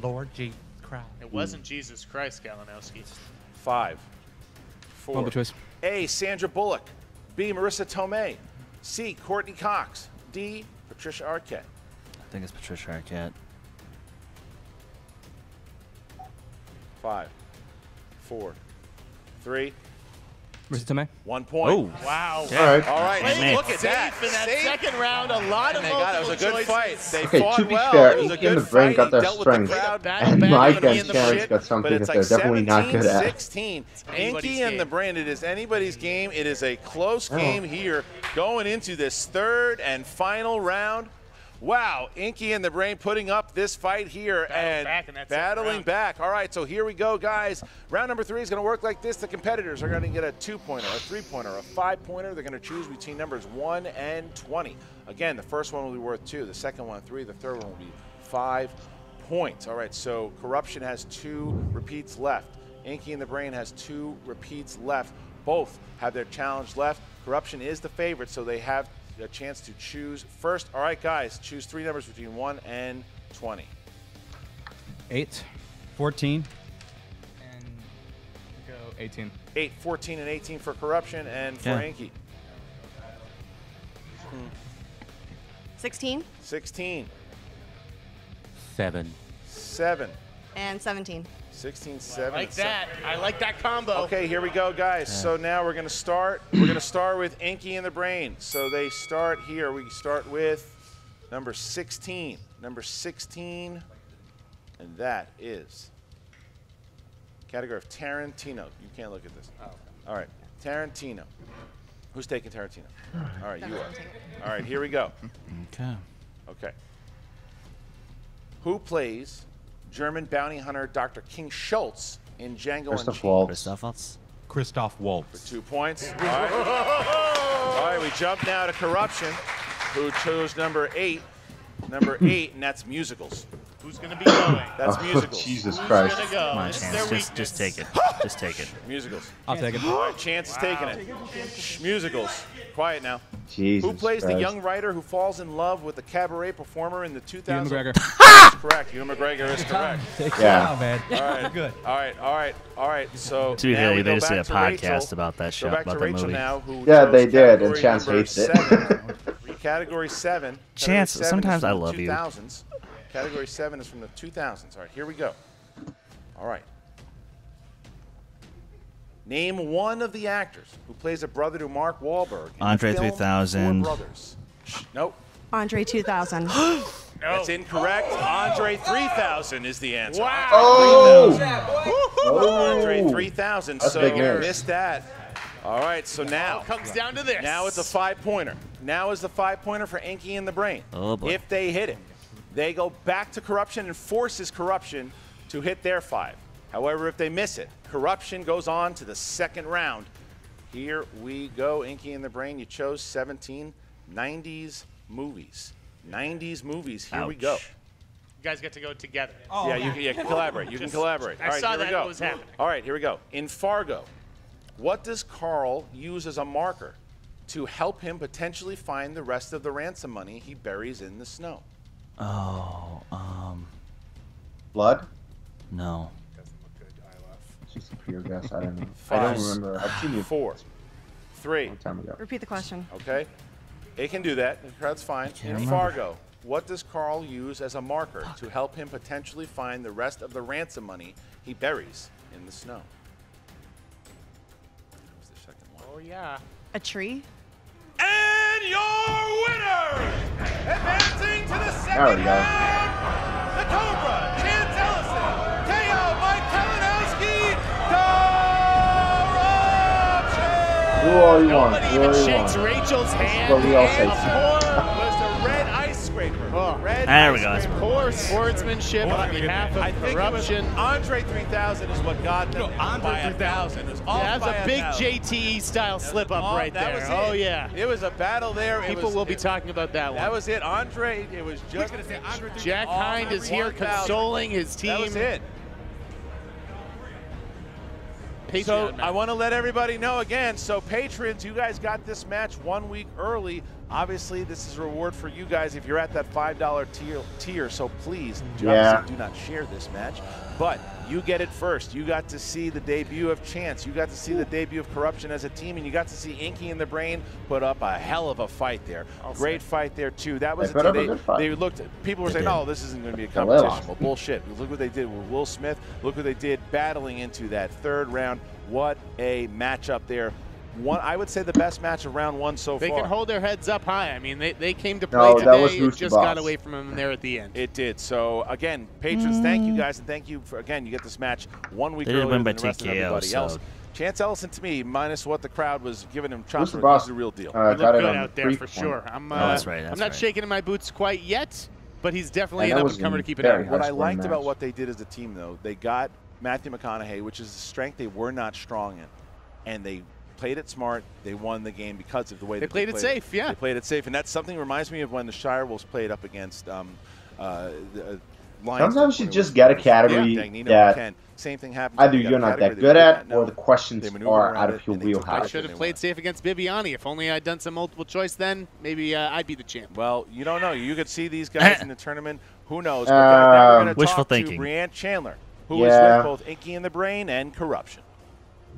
Lord Jesus Christ. It wasn't Jesus Christ, Kalinowski. 5, 4. Multiple choice. A, Sandra Bullock. B, Marissa Tomei. C, Courtney Cox. D, Patricia Arquette. I think it's Patricia Arquette. 5, 4, 3. Marissa Tomei. 1 point. Oh. Wow. All right. All right. Man. Look at that. Safe in that Safe. second round. A lot of And they got it. It was a good multiple fight. choices. They Okay, fought to be well. fair, It was a Inky and good the Brain fight. got He their dealt with the strengths. crowd. Battle And back Mike on and the end of Terrence shit. got something But that it's they're like definitely not good at. 17-16. anybody's Inky and game. the Brain, it is anybody's game. It is a close game here going into this third and final round. Wow, Inky and the Brain putting up this fight here and back in that second battling round. back. All right, so here we go, guys. Round number 3 is going to work like this. The competitors are going to get a 2-pointer, a 3-pointer, a 5-pointer. They're going to choose between numbers 1 and 20. Again, the first one will be worth 2, the second one 3, the third one will be 5 points. All right, so Corruption has 2 repeats left. Inky and the Brain has 2 repeats left. Both have their challenge left. Corruption is the favorite, so they have a chance to choose first. All right, guys, choose 3 numbers between 1 and 20. 8, 14, 18. 8, 14, and 18 for Corruption, and for Inky. 16 16. 7. 7. and 17. 16, 7. I like that. I like that combo. Okay, here we go, guys. So now we're going to start. We're going to start with Inky in the Brain. So they start here. We start with number 16. Number 16, and that is category of Tarantino. You can't look at this. Oh. All right, Tarantino. Who's taking Tarantino? All right, you are. All right, here we go. Okay. Okay. Who plays German bounty hunter Dr. King Schultz in Django Unchained? Christoph Waltz. For 2 points. All right. All right, we jump now to Corruption, who chose number 8. Number 8, and that's musicals. Who's going to be going? That's musicals. Jesus Who's Christ. Gonna go? Come on, Chance. Just take it. Just take it. Musicals. I'll take it. All right, Chance is taking it. Musicals. Quiet now. Jesus Who plays Christ. the young writer who falls in love with the cabaret performer in the 2000s? Ewan McGregor. That's correct. Ewan McGregor is correct. Yeah. man. All right. Good. All right. So To be now fair, we they go just did a back to podcast Rachel. about that show, Go back about to that Rachel movie. now, who Yeah, chose they did, and category Chance number hates it. 7. Category 7. Chance, Category 7 sometimes is from I the love you. 2000s. Category 7 is from the 2000s. All right, here we go. All right. Name one of the actors who plays a brother to Mark Wahlberg in Andre the film 3000. Four Brothers. Nope. Andre 2000. That's incorrect. Andre 3000 is the answer. Wow. Oh! Andre 3000. That's So big you news. missed that. All right, so now It comes down to this. Now it's a 5-pointer. Now is the 5-pointer for Inky in the Brain. Oh, boy. If they hit it, they go back to Corruption and forces Corruption to hit their 5. However, if they miss it, Corruption goes on to the second round. Here we go, Inky in the Brain. You chose 17 90s movies. 90s movies. Here we go. You guys get to go together. Yeah, you can collaborate. You can collaborate. All I right, saw here we that. go. What was happening? All right, here we go. In Fargo, what does Carl use as a marker to help him potentially find the rest of the ransom money he buries in the snow? Oh, Blood? no. It's just a pure guess. I don't know. I 5, don't remember. I've seen you 4, 3. long time ago. Repeat the question. Okay, it can do that. That's fine. In remember. Fargo, what does Carl use as a marker to help him potentially find the rest of the ransom money he buries in the snow? That was the second one. Oh, yeah. A tree? And your winner, advancing to the There second we go. round, the Cobra, Chance Ellison, KO by Kalinowski, Corruption. Who all you want? Nobody Who even all you shakes want? Rachel's hand. what we all say. And was the red ice scraper. Red There we ice go. scraper. Poor sportsmanship on behalf I of think Corruption. it was Andre 3000 is what got them by 1,000. It was off That's by a big 1,000. JTE style slip up right That there. was Oh, it. yeah. It was a battle there. People will be talking about that one. That was it. Andre, it was just. Jack Hind is here 1,000. consoling his team. That was it. Patreon So match. I want to let everybody know again. So patrons, you guys got this match 1 week early. Obviously, this is a reward for you guys if you're at that $5 tier. So please, obviously, do not share this match. But you get it first. You got to see the debut of Chance. You got to see the debut of Corruption as a team, and you got to see Inky in the Brain put up a hell of a fight there. Great fight there too. That was They put up a good fight. they looked. People were saying, did. "Oh, this isn't going to be a they competition." lost. Well, bullshit. Look what they did with Will Smith. Look what they did battling into that third round. What a matchup there. I would say the best match of round 1 so They far. can hold their heads up high. I mean, they came to play No, that was today. It Rooster just got Boss. away from them there at the end. It did. So again, patrons, thank you guys, and thank you for again. You get this match 1 week They did earlier win by than the rest of TKO, everybody so- else. Chance Ellison, to me, minus what the crowd was giving him, chops Rooster was Boss the real deal. He got looked it good on out there free for point. sure. I'm that's right, that's I'm not right. shaking in my boots quite yet, but he's definitely And an that up was and comer to a keep an very eye on. What I high-scoring liked match. about what they did as a team, though, they got Matthew McConaughey, which is a strength they were not strong in, and they played it smart. They won the game because of the way They that played it safe, yeah. They played it safe, and that's something that reminds me of when the Shire Wolves played up against the Lions. Sometimes you just get a category that Same thing happened. either you're not that good at or the questions are out of your I wheelhouse. should have played safe against Bibiani. If only I'd done some multiple choice then, maybe I'd be the champ. Well, you don't know. You could see these guys in the tournament. Who knows? But now we're going to Wishful talk thinking. to Brianne Chandler, who is with both Inky in the Brain and Corruption.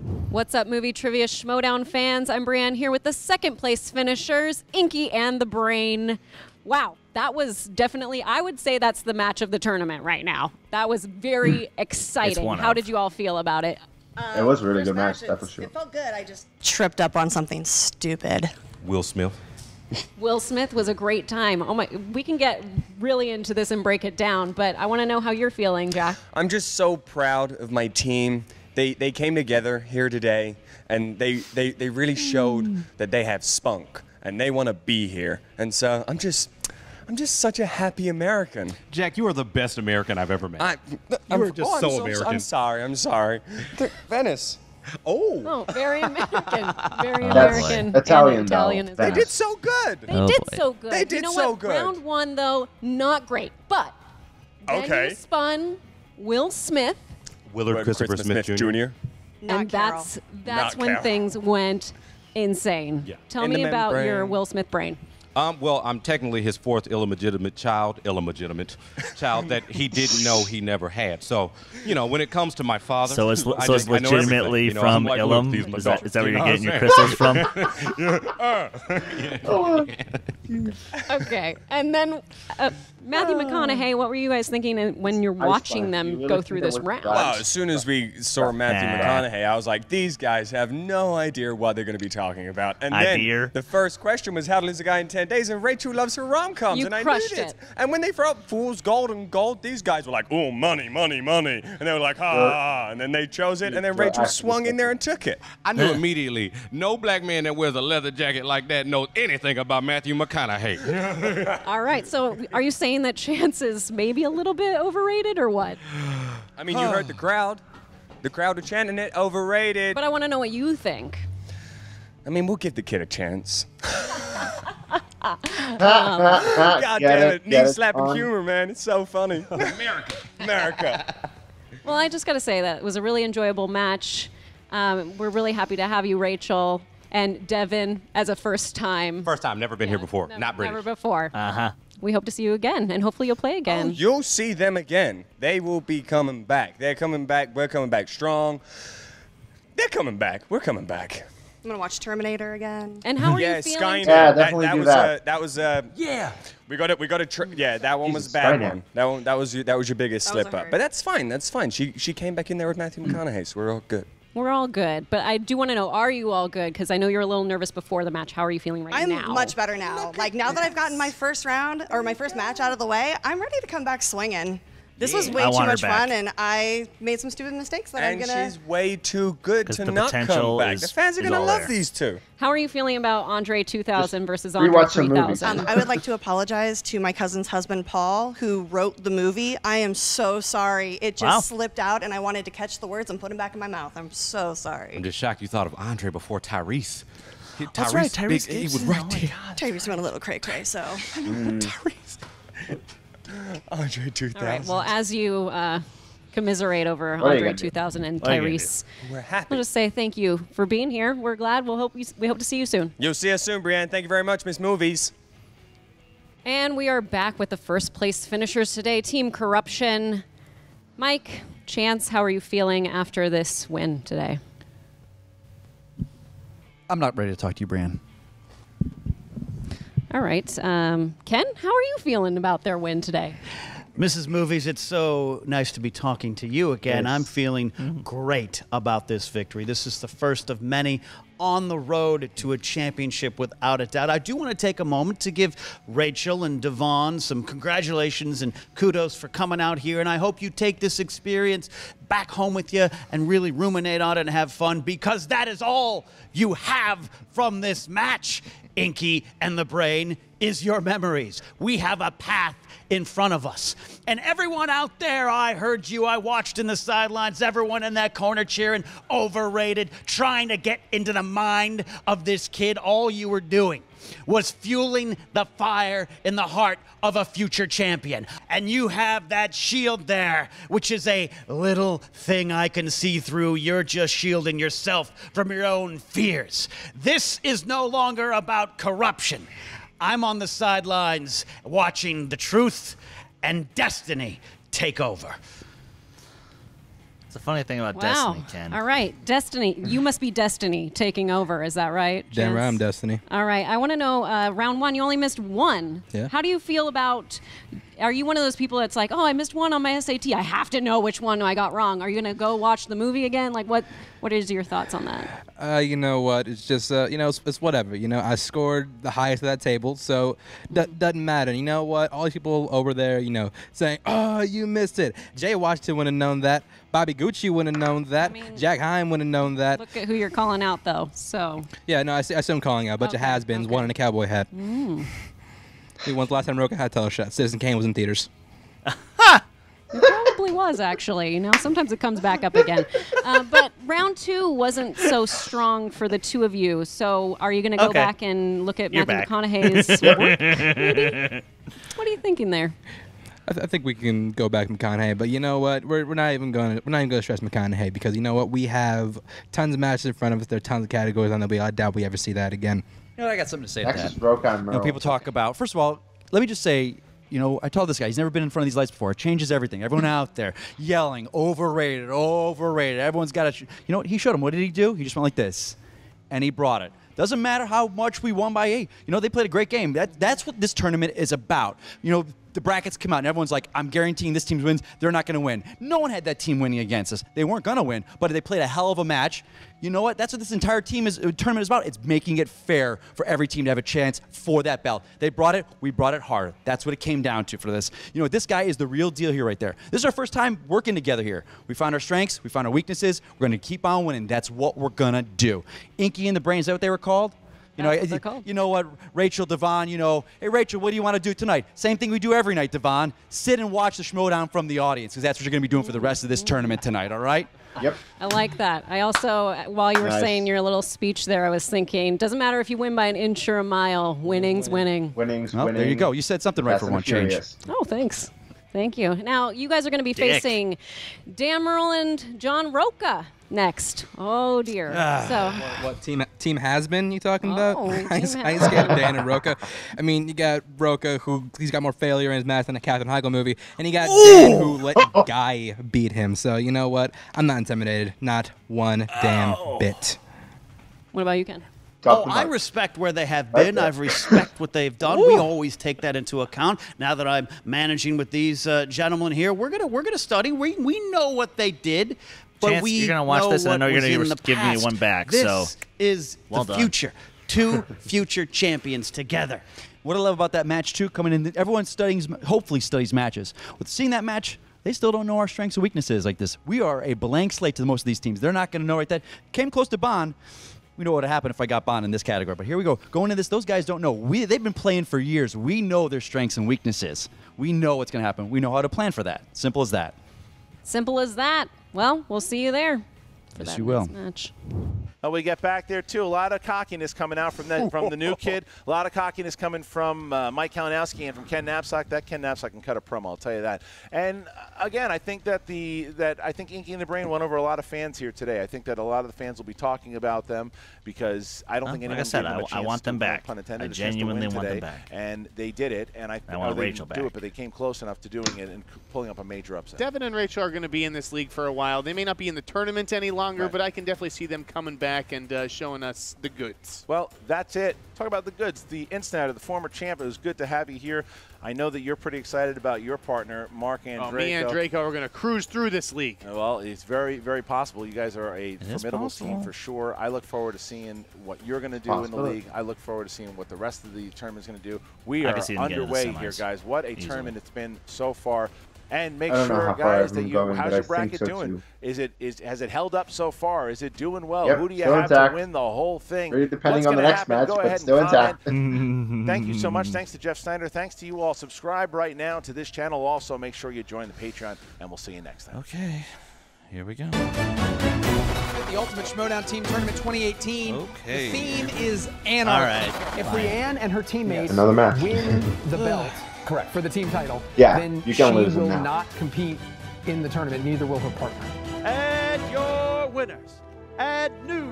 What's up, movie trivia Schmoedown fans? I'm Brienne here with the second place finishers, Inky and the Brain. Wow, that was definitely, I would say that's the match of the tournament right now. That was very exciting. How did you all feel about it? It was a really good match, that's for sure. It felt good. I just tripped up on something stupid. Will Smith. Will Smith was a great time. Oh my, we can get really into this and break it down, but I want to know how you're feeling, Jack. I'm just so proud of my team. They came together here today, and they really showed that they have spunk, and they want to be here. And so I'm just such a happy American. Jack, you are the best American I've ever met. You are just so American. I'm sorry. Venice. Oh, very American. Very That's American. Italian, and though. Italian as They well. did so good. They did so good. They did you know so what? good. Round one, though, not great. But then Okay. you spun Will Smith, Willard Christopher Smith Jr. and that's Not when Carol. things went insane. Yeah. Tell In me the about your membrane. Will Smith brain. Well, I'm technically his fourth illegitimate child that he didn't know he never had. So, when it comes to my father, So it's I it's know everything. legitimately I'm from like, Ilum? look, these Is that where you're know getting what your I'm crystals saying? from? Okay. And then Matthew McConaughey, what were you guys thinking when you're watching them go through this round? Wow, as soon as we saw Matthew McConaughey, I was like, these guys have no idea what they're going to be talking about. And then Idea. the first question was how to lose a guy in 10 days, and Rachel loves her rom-coms, You and I crushed knew it. it. And when they throw up fool's gold and gold, these guys were like, oh, money, money, money. And they were like, ha, and then they chose it, and then Rachel swung in there and took it. I knew immediately, no black man that wears a leather jacket like that knows anything about Matthew McConaughey. All right. So are you saying that Chance is maybe a little bit overrated or what? I mean, you heard the crowd. The crowd were chanting it, overrated. But I want to know what you think. I mean, we'll give the kid a chance. God God damn it. Knee-slapping humor, man. It's so funny. America. Well, I just got to say that it was a really enjoyable match. We're really happy to have you, Rachel, and Devin as a first time. First time, never been here before. Not British. Never before. Uh-huh. We hope to see you again, and hopefully you'll play again. Oh, you'll see them again. They will be coming back. They're coming back. We're coming back strong. They're coming back. We're coming back. I'm gonna watch Terminator again. And how are Yeah, you feeling? Skynet. Yeah, definitely do that. That was Yeah. We got it. Yeah, that one was a bad Skynet. one. That was your biggest That was slip a up. hurt. But that's fine. That's fine. She came back in there with Matthew McConaughey, so we're all good. We're all good, but I do want to know, are you all good? Because I know you're a little nervous before the match. How are you feeling right I'm now? much better now. Like now that I've gotten my first round or my first match out of the way, I'm ready to come back swinging. This was way I too want her much back. fun, and I made some stupid mistakes that I'm And gonna. she's way too good 'Cause to the not come potential back. is- The fans are is gonna all love there. these two. How are you feeling about Andre 2000 versus Andre rewatch some movies. 3000? I would like to apologize to my cousin's husband, Paul, who wrote the movie. I am so sorry. It just Wow. slipped out, and I wanted to catch the words and put them back in my mouth. I'm so sorry. I'm just shocked you thought of Andre before Tyrese. That's right, Tyrese He was Gibson. right Oh my there. Tyrese went a little cray-cray, so. Tyrese. Andre 2000. All right. Well, as you commiserate over What are you Andre gonna do? 2000 and What are you gonna Tyrese, We're happy. we'll just say thank you for being here. We're glad. We hope to see you soon. You'll see us soon, Brienne. Thank you very much, Miss Movies. And we are back with the first place finishers today, Team Corruption. Mike, Chance, how are you feeling after this win today? I'm not ready to talk to you, Brian. All right. Ken, how are you feeling about their win today? Mrs. Movies, it's so nice to be talking to you again. Yes. I'm feeling great about this victory. This is the first of many on the road to a championship without a doubt. I do want to take a moment to give Rachel and Devon some congratulations and kudos for coming out here, and I hope you take this experience back home with you and really ruminate on it and have fun, because that is all you have from this match. Inky and the Brain is your memories. We have a path in front of us. And everyone out there, I heard you, I watched in the sidelines, everyone in that corner cheering, overrated, trying to get into the mind of this kid. All you were doing was fueling the fire in the heart of a future champion. And you have that shield there, which is a little thing I can see through. You're just shielding yourself from your own fears. This is no longer about corruption. I'm on the sidelines watching the truth and destiny take over. It's a funny thing about Wow. Destiny, Ken. All right, Destiny. You must be Destiny taking over. Is that right? Damn right, Chance? I'm Destiny. All right. I want to know, round one, you only missed one. Yeah. How do you feel about, are you one of those people that's like, oh, I missed one on my SAT. I have to know which one I got wrong. Are you going to go watch the movie again? Like, what is your thoughts on that? You know what? It's just, you know, it's whatever. You know, I scored the highest of that table, so doesn't matter. You know what? All these people over there, you know, saying, oh, you missed it. Jay Washington wouldn't have known that. Bobby Gucci wouldn't have known that. Jack Heim wouldn't have known that. Look at who you're calling out, though. So. Yeah, no, I see him calling out. A bunch of has-beens, one in a cowboy hat. Mm. When's the last time Roka had a teleshot? Citizen Kane was in theaters. It probably was, actually. You know, sometimes it comes back up again. But round two wasn't so strong for the two of you. So are you going to go back and look at Matthew McConaughey's work? Maybe? What are you thinking there? I think we can go back to McConaughey, but you know what? We're not even going to stress McConaughey because you know what? We have tons of matches in front of us. There are tons of categories on that. I doubt we ever see that again. You know, I got something to say to Next that. is Roka and You know, Merle. people talk about. First of all, let me just say. You know, I told this guy, he's never been in front of these lights before. It changes everything. Everyone out there yelling, overrated, overrated. Everyone's got to, you know what? He showed him. What did he do? He just went like this, and he brought it. Doesn't matter how much we won by 8. You know, they played a great game. That's what this tournament is about. You know, the brackets come out, and everyone's like, I'm guaranteeing this team wins. They're not going to win. No one had that team winning against us. They weren't going to win, but they played a hell of a match. You know what? That's what this entire tournament is about. It's making it fair for every team to have a chance for that belt. They brought it. We brought it hard. That's what it came down to for this. You know, this guy is the real deal here right there. This is our first time working together here. We found our strengths. We found our weaknesses. We're going to keep on winning. That's what we're going to do. Inky and the Brain, is that what they were called? You know, you know what, Rachel, Devon, you know, hey, Rachel, what do you want to do tonight? Same thing we do every night, Devon. Sit and watch the Schmoedown from the audience, because that's what you're going to be doing for the rest of this tournament tonight, all right? Yep. I like that. I also, while you were saying your little speech there, I was thinking, doesn't matter if you win by an inch or a mile, winning's winning. Winning's winning. There you go. You said something right for one change. Oh, thanks. Thank you. Now, you guys are going to be facing Dan Merle and John Roka next. Oh, dear. What team has been you talking about? I ain't team scared of Dan and Roka. I mean, you got Roka, he's got more failure in his match than a Katherine Heigl movie, and you got Dan, who let Guy beat him. So, you know what? I'm not intimidated. Not one damn bit. What about you, Ken? I respect where they have been. I respect what they've done. We always take that into account. Now that I'm managing with these gentlemen here, we're gonna study. We know what they did, but Chance, you're gonna watch this, and I know you're gonna give me one back. This is the future. Two future champions together. What I love about that match too, coming in, everyone hopefully studies matches. With seeing that match, they still don't know our strengths and weaknesses like this. We are a blank slate to most of these teams. They're not going to know right that. Came close to Bond. We know what would happen if I got Bond in this category. But here we go. Going into this, those guys don't know. They've been playing for years. We know their strengths and weaknesses. We know what's going to happen. We know how to plan for that. Simple as that. Simple as that. Well, we'll see you there. Yes, you will. Match. We get back there, too. A lot of cockiness coming out from the new kid. A lot of cockiness coming from Mike Kalinowski and from Ken Knapsack. That Ken Knapsack can cut a promo, I'll tell you that. And, again, I think that I think Inky and the Brain won over a lot of fans here today. I think that a lot of the fans will be talking about them because I don't think anyone gave them a chance I want them back. Pun intended, I genuinely want today, them back. And they did it. And I want they Rachel didn't do back. it, but they came close enough to doing it and pulling up a major upset. Devin and Rachel are going to be in this league for a while. They may not be in the tournament any longer, but I can definitely see them coming back and showing us the goods. Well, that's it. Talk about the goods. The Instigator, the former champ, it was good to have you here. I know that you're pretty excited about your partner, Mark Andreyko. Me and Draco are going to cruise through this league. Well, it's very, very possible. You guys are a formidable team for sure. I look forward to seeing what you're going to do in the league. I look forward to seeing what the rest of the tournament is going to do. We are underway here, guys. What a tournament it's been so far. And make sure, guys, that how's your bracket doing? Has it held up so far? Is it doing well? Yep, who do you have to win the whole thing? Really depending on the next match, but still intact. Thank you so much. Thanks to Jeff Snyder. Thanks to you all. Subscribe right now to this channel. Also, make sure you join the Patreon, and we'll see you next time. Okay, here we go. The Ultimate Schmoedown Team Tournament 2018. Okay. The theme is anarchy. All right. If Leanne and her teammates Another match. win the belt, correct, for the team title, Yeah, then you she can lose them will now. not compete in the tournament. Neither will her partner. And your winners and new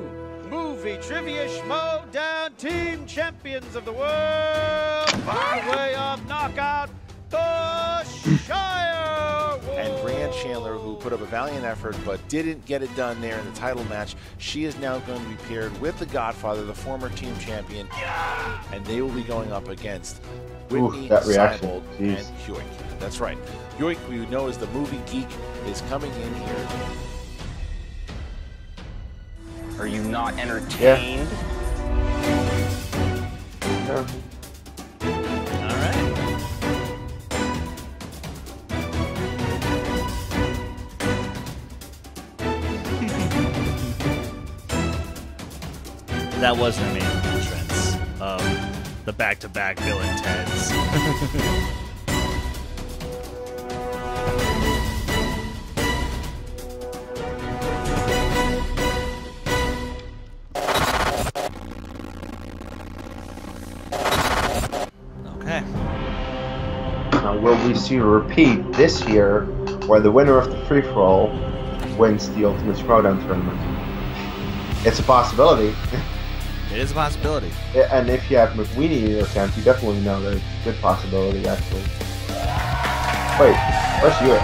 movie trivia Schmoedown team champions of the world by way of knockout, the Shire. And Brianne Chandler, who put up a a valiant effort, but didn't get it done there in the title match. She is now going to be paired with the Godfather, the former team champion, and they will be going up against Whitney, Seibold, and Huick. That's right. Huick, we know as the movie geek, is coming in here. Are you not entertained? Yeah. All right. That was an amazing entrance of the back-to-back Bill and Ted's. Okay. Now, will we see a repeat this year where the winner of the free-for-all wins the Ultimate Schmoedown tournament? It's a possibility. It is a possibility. And if you have McWeenie in your camp, you definitely know that it's a good possibility, actually. Wait, where's you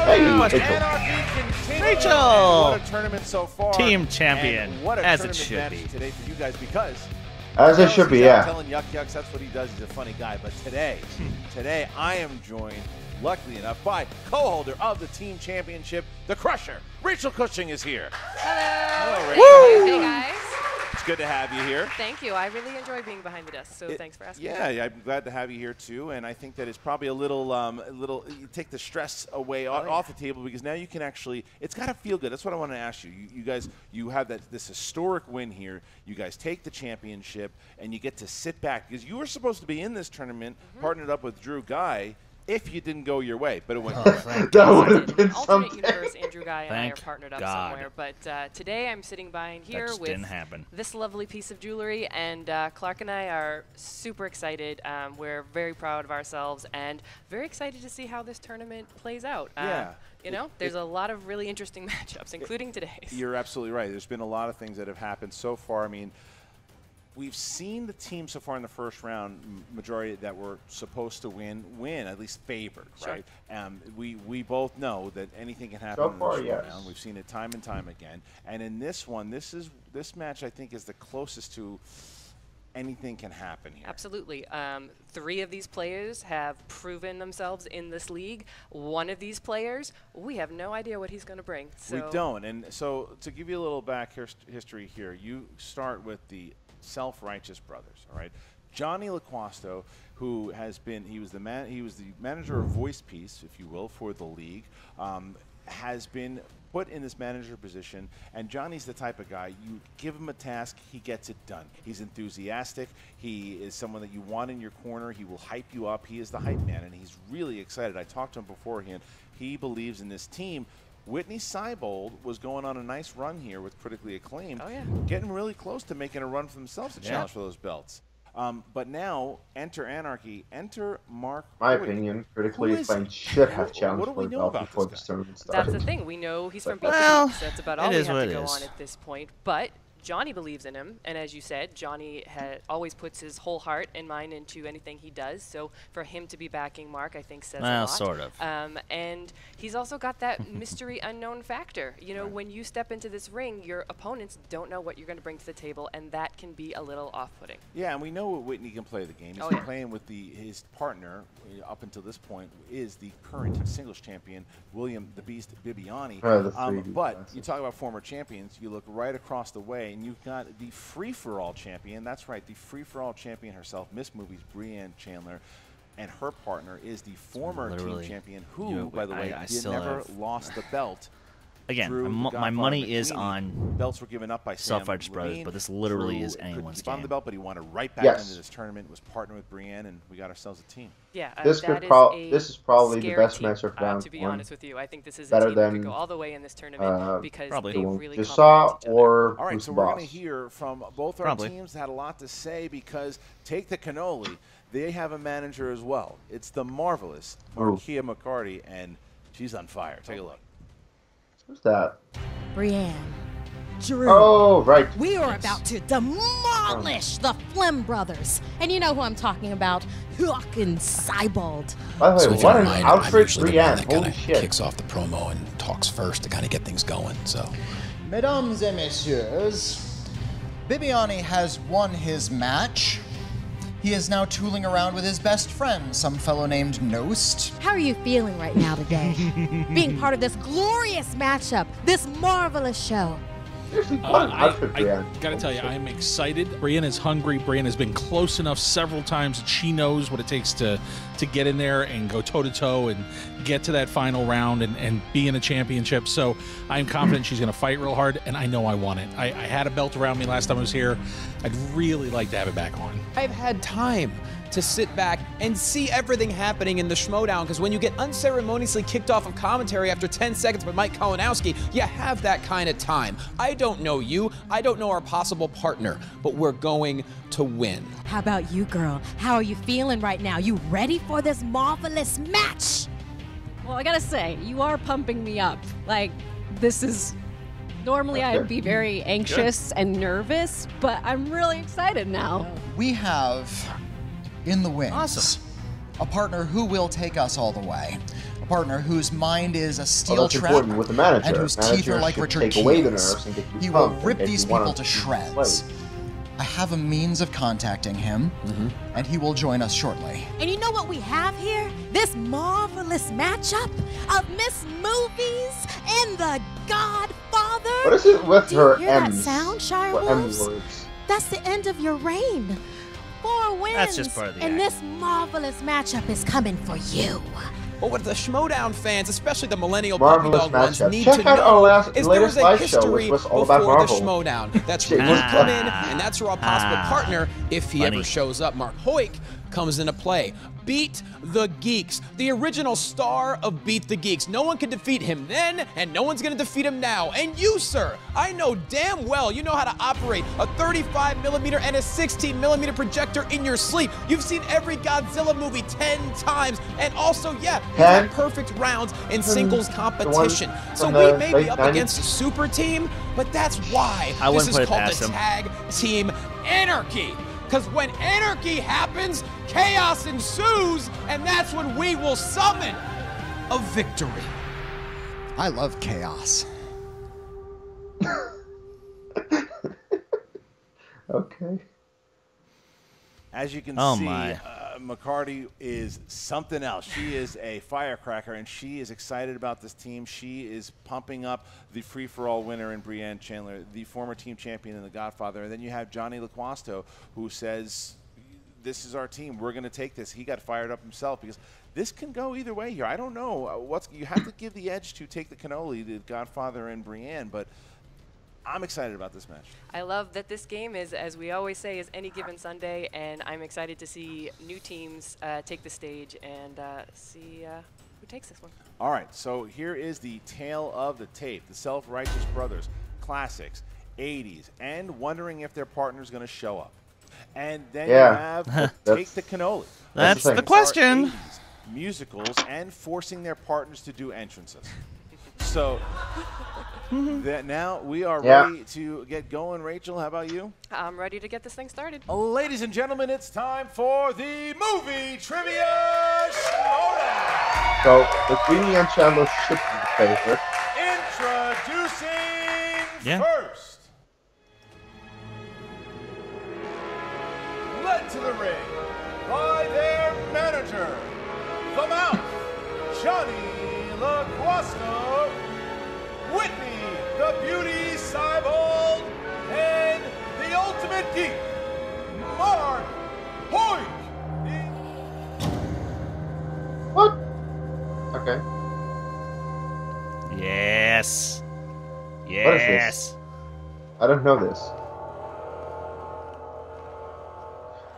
Hey, Rachel! What a tournament so far. Team champion, and what a as it tournament should match be. today for you guys, because as it should be, yeah. Telling Yuck Yucks, that's what he does. He's a funny guy. But today I am joined, luckily enough, by co-holder of the team championship, the Crusher. Rachel Cushing is here. Hello. Rachel. Hey guys. It's good to have you here. Thank you. I really enjoy being behind the desk, so thanks for asking. Yeah, I'm glad to have you here too, and I think that it's probably a little, you take the stress away off the table, because now you can actually, it's got to feel good. That's what I want to ask you. You guys, you have this historic win here. You guys take the championship, and you get to sit back, because you were supposed to be in this tournament, partnered up with Drew Guy, if you didn't go your way, but it went your way. That would have been Alternate something. universe, Andrew Guy and I are Thank partnered up God. somewhere. But today I'm sitting behind here just with didn't happen. this lovely piece of jewelry, and Clark and I are super excited. We're very proud of ourselves and very excited to see how this tournament plays out. Yeah. You know, there's a lot of really interesting matchups, including today's. You're absolutely right. There's been a lot of things that have happened so far. I mean, we've seen the team so far in the first round, majority that were supposed to win, at least favored, Sure. right? We both know that anything can happen So in far, this yes. round. We've seen it time and time again. And in this one, this match I think is the closest to anything can happen here. Absolutely. 3 of these players have proven themselves in this league. One of these players, we have no idea what he's going to bring. So We don't. And so to give you a little back history here, you start with the self-righteous brothers, all right? Johnny LaQuasto, who has been, he was the manager of Voice Piece, if you will, for the league, has been put in this manager position, and Johnny's the type of guy, you give him a task, he gets it done. He's enthusiastic, he is someone that you want in your corner, he will hype you up, he is the hype man, and he's really excited. I talked to him beforehand, he believes in this team. Whitney Seibold was going on a nice run here with Critically Acclaimed, getting really close to making a run for themselves to challenge for those belts. But now, enter Anarchy, enter Mark My Hoyt. opinion, Who Critically is Acclaimed should have What challenged do for we the know belt about before this this guy? tournament started. that's the thing. We know he's from Well, BT, so that's about it all we is have what to it go is. on at this point. But Johnny believes in him, and as you said, Johnny always puts his whole heart and mind into anything he does. So for him to be backing Mark, I think says a lot. Sort of. And he's also got that mystery unknown factor. You know, when you step into this ring, your opponents don't know what you're going to bring to the table, and that can be a little off-putting. Yeah, and we know Whitney can play the game. He's been playing with his partner up until this point is the current singles champion, William the Beast Bibiani. But you talk about former champions, you look right across the way, and you've got the free-for-all champion. That's right, the free-for-all champion herself, Miss Movies, Brianne Chandler. And her partner is the former team champion who, by the way, never lost the belt. Again, Drew, my money McWeenie. is on belts were given up by Sam Self-Righteous Brothers, Levine. but this literally Drew is anyone's couldn't game. the belt, but he wanted right back Yes. into this tournament. Was partnered with Brianne, and we got ourselves a team. Yeah, This that is probably the scary best team, matchup round to be one. honest with you. I think this is a Better team that than could go all the way in this tournament because probably they the one really just complement saw or All right, who's so the we're boss. going to hear from both our Probably. teams. Had a lot to say because take the cannoli. They have a manager as well. It's the marvelous Markia McCarty, and she's on fire. Take a look. Who's that? Brianne. Drew. Oh, right. We are about to demolish the Flynn brothers. And you know who I'm talking about. fucking Cybald. By the way, So if you what don't an mind, outfit, I'm usually the one Brienne. that kind Holy of shit. kicks off the promo and talks first to kind of get things going. So, Mesdames et messieurs, Bibiani has won his match. He is now tooling around with his best friend, some fellow named Nost. How are you feeling right now today? Being part of this glorious matchup, this marvelous show. I gotta tell you, I'm excited. Brienne is hungry. Brienne has been close enough several times that she knows what it takes to get in there and go toe-to-toe and get to that final round and be in a championship. So I'm confident she's going to fight real hard, and I know I want it. I had a belt around me last time I was here. I'd really like to have it back on. I've had time to sit back and see everything happening in the Schmoedown, because when you get unceremoniously kicked off of commentary after 10 seconds by Mike Kalinowski, you have that kind of time. I don't know you, I don't know our possible partner, but we're going to win. How about you, girl? How are you feeling right now? You ready for this marvelous match? Well, I gotta say, you are pumping me up. Like, this is... Normally I'd be very anxious and nervous, but I'm really excited now. We have in the wings a partner who will take us all the way. A partner whose mind is a steel that's trap important with the manager. and whose teeth Manager are like should Richard take away the Keys. nerves and get you He will pumped rip and these get you people to wanna shreds. I have a means of contacting him, and he will join us shortly. And you know what we have here? This marvelous matchup of Miss Movies and the Godfather. What is it with Do you her hear that M's? sound, Shire What M Wolves? words? That's the end of your reign. 4 wins. That's just part of the And act. this marvelous matchup is coming for you. But what the Schmoedown fans, especially the millennial Marvelous puppy dog ones, matchup. need Check to out our know is there latest was a live show, history which was all before about the Marvel. Schmoedown. That's Shit, where we was come fun. in, and that's where our possible partner, if he ever shows up, Mark Hoyk, comes into play. Beat the Geeks, the original star of Beat the Geeks. No one could defeat him then, and no one's gonna defeat him now. And you, sir, I know damn well you know how to operate a 35mm and a 16mm projector in your sleep. You've seen every Godzilla movie 10 times, and also, yeah, you've had perfect rounds in singles competition. So we may be up against a super team, but that's why I this wouldn't is put it called past the him. Tag Team Anarchy. Because when anarchy happens, chaos ensues, and that's when we will summon a victory. I love chaos. Okay. As you can Oh, see, my. McCarty is something else. She is a firecracker, and she is excited about this team. She is pumping up the free-for-all winner in Brienne Chandler, the former team champion in The Godfather. And then you have Johnny LaQuasto, who says, this is our team. We're going to take this. He got fired up himself because this can go either way here. I don't know. You have to give the edge to take the cannoli, the Godfather and Brienne, but I'm excited about this match. I love that this game is, as we always say, is any given Sunday, and I'm excited to see new teams take the stage and see who takes this one. All right, so here is the tale of the tape. The Self-Righteous Brothers, classics, 80s, and wondering if their partner's going to show up. And then you have Take the Cannoli. That's the question. 80s, musicals, and forcing their partners to do entrances. So that now we are ready to get going. Rachel, how about you? I'm ready to get this thing started. Ladies and gentlemen, it's time for the movie trivia Schmoedown. So, the Queenie and Chandler should be the favorite. Introducing first. Led to the ring by their manager, the Mouth, Johnny LaQuasto, Whitney, the Beauty Cyborg, and the Ultimate Geek, Mark Hoyt. What? Okay. Yes. Yes. What is this? I don't know this.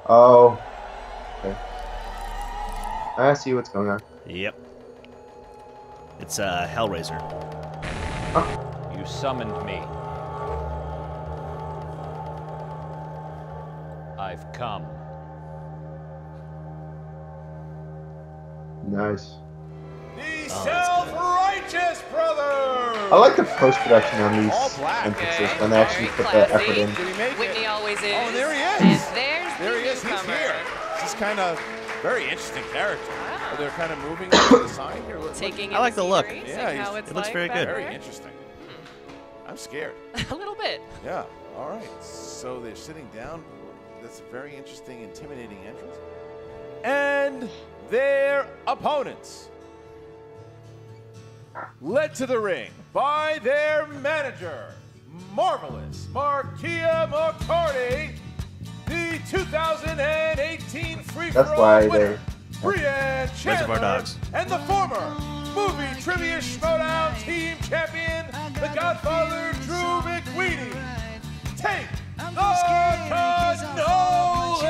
Oh. Okay. I see what's going on. Yep. It's Hellraiser. You summoned me. I've come. Nice. The Self-Righteous Brothers. I like the post-production on these entrances when they actually put the effort in. Whitney always is. Oh, there he is. And there's There the he is. He's newcomer. here. He's kind of very interesting character. Wow. They're kind of moving to the side here. Taking I like the look. Yeah, it looks very good. Very interesting. I'm scared. A little bit. Yeah. All right. So they're sitting down. That's a very interesting, intimidating entrance. And their opponents, led to the ring by their manager, Marvelous Markia McCarty, the 2018 free-for-all winner, Brianne Chandler, and the former Movie Trivia Schmoedown Team Champion, the Godfather Drew McWeeny. Take the cannoli!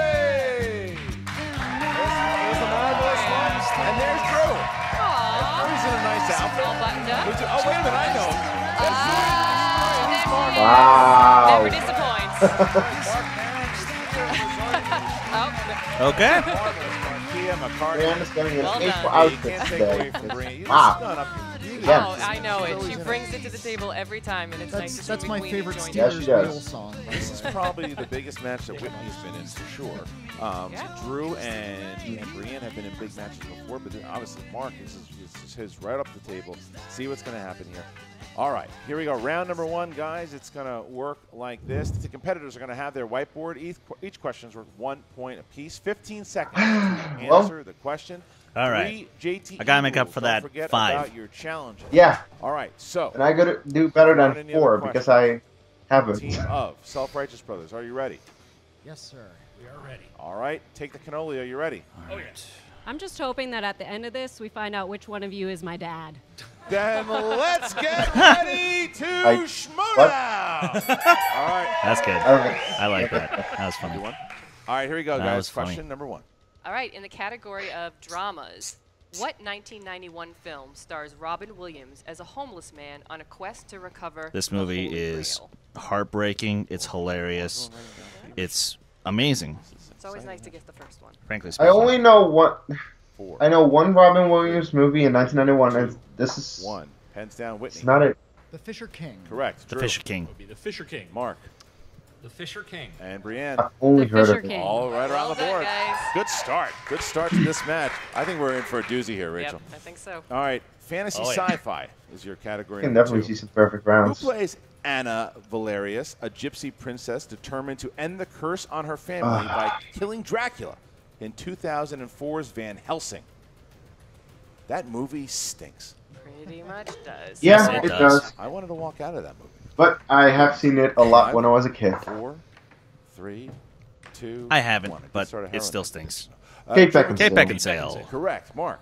There's the Marvelous one, and there's Drew. Drew's in a nice outfit. All buttoned up. Oh, wait a minute, I know. Wow. Never disappoints. Okay. Brianna's getting an Well A done. for outfit today. Wow. Oh, I know it. She brings it to the table every time, and it's nice to see That's my McQueen favorite join Yeah, Steelers she does. Wheel song. This is probably the biggest match that Whitney's been in for sure. Drew and Brianne have been in big matches before, but then obviously Mark is his right up the table. See what's going to happen here. All right, here we go. Round number one, guys. It's going to work like this. The competitors are going to have their whiteboard. Each question is worth 1 point apiece. 15 seconds to answer the question. All right. 3 JTE I got to make up rules. for Don't that forget 5. about your challenges. Yeah. All right, so. And I got to do better than Any 4 other because questions? I haven't. Team of Self-Righteous Brothers. Are you ready? Yes, sir. We are ready. All right. Take the cannoli. Are you ready? Oh, yes. I'm just hoping that at the end of this, we find out which one of you is my dad. Then let's get ready to Schmoedown. All right. That's good. I like that. That was funny. All right, here we go, That guys. was funny. Question number 1. All right, in the category of dramas, what 1991 film stars Robin Williams as a homeless man on a quest to recover This the movie Holy is Grail? heartbreaking. It's hilarious. It's amazing. It's always nice to get the first one. Frankly I speaking. only know one. I know one Robin Williams movie in 1991, and this is 1. Pens down, Whitney. It's not it. The Fisher King. Correct. The Drew. Fisher King. Would be the Fisher King. Mark. The Fisher King. And Brianne. I've only The heard Fisher of it. King. All right around Well the done, board. guys. Good start. Good start to this match. I think we're in for a doozy here, Rachel. Yep, I think so. All right. Fantasy Oh, yeah. sci-fi is your category. You can number definitely 2. see some perfect Who rounds. plays Anna Valerius, a gypsy princess determined to end the curse on her family by killing Dracula in 2004's Van Helsing? That movie stinks. Pretty much does. Yeah, Yes, it it does. does. I wanted to walk out of that movie. But I have seen it a lot when I was a kid. 4, 3, 2. I haven't, 1. A good but start of it heroin. still stinks. Kate Trevor- Beckinsale. Kate Beckinsale. Correct. Mark.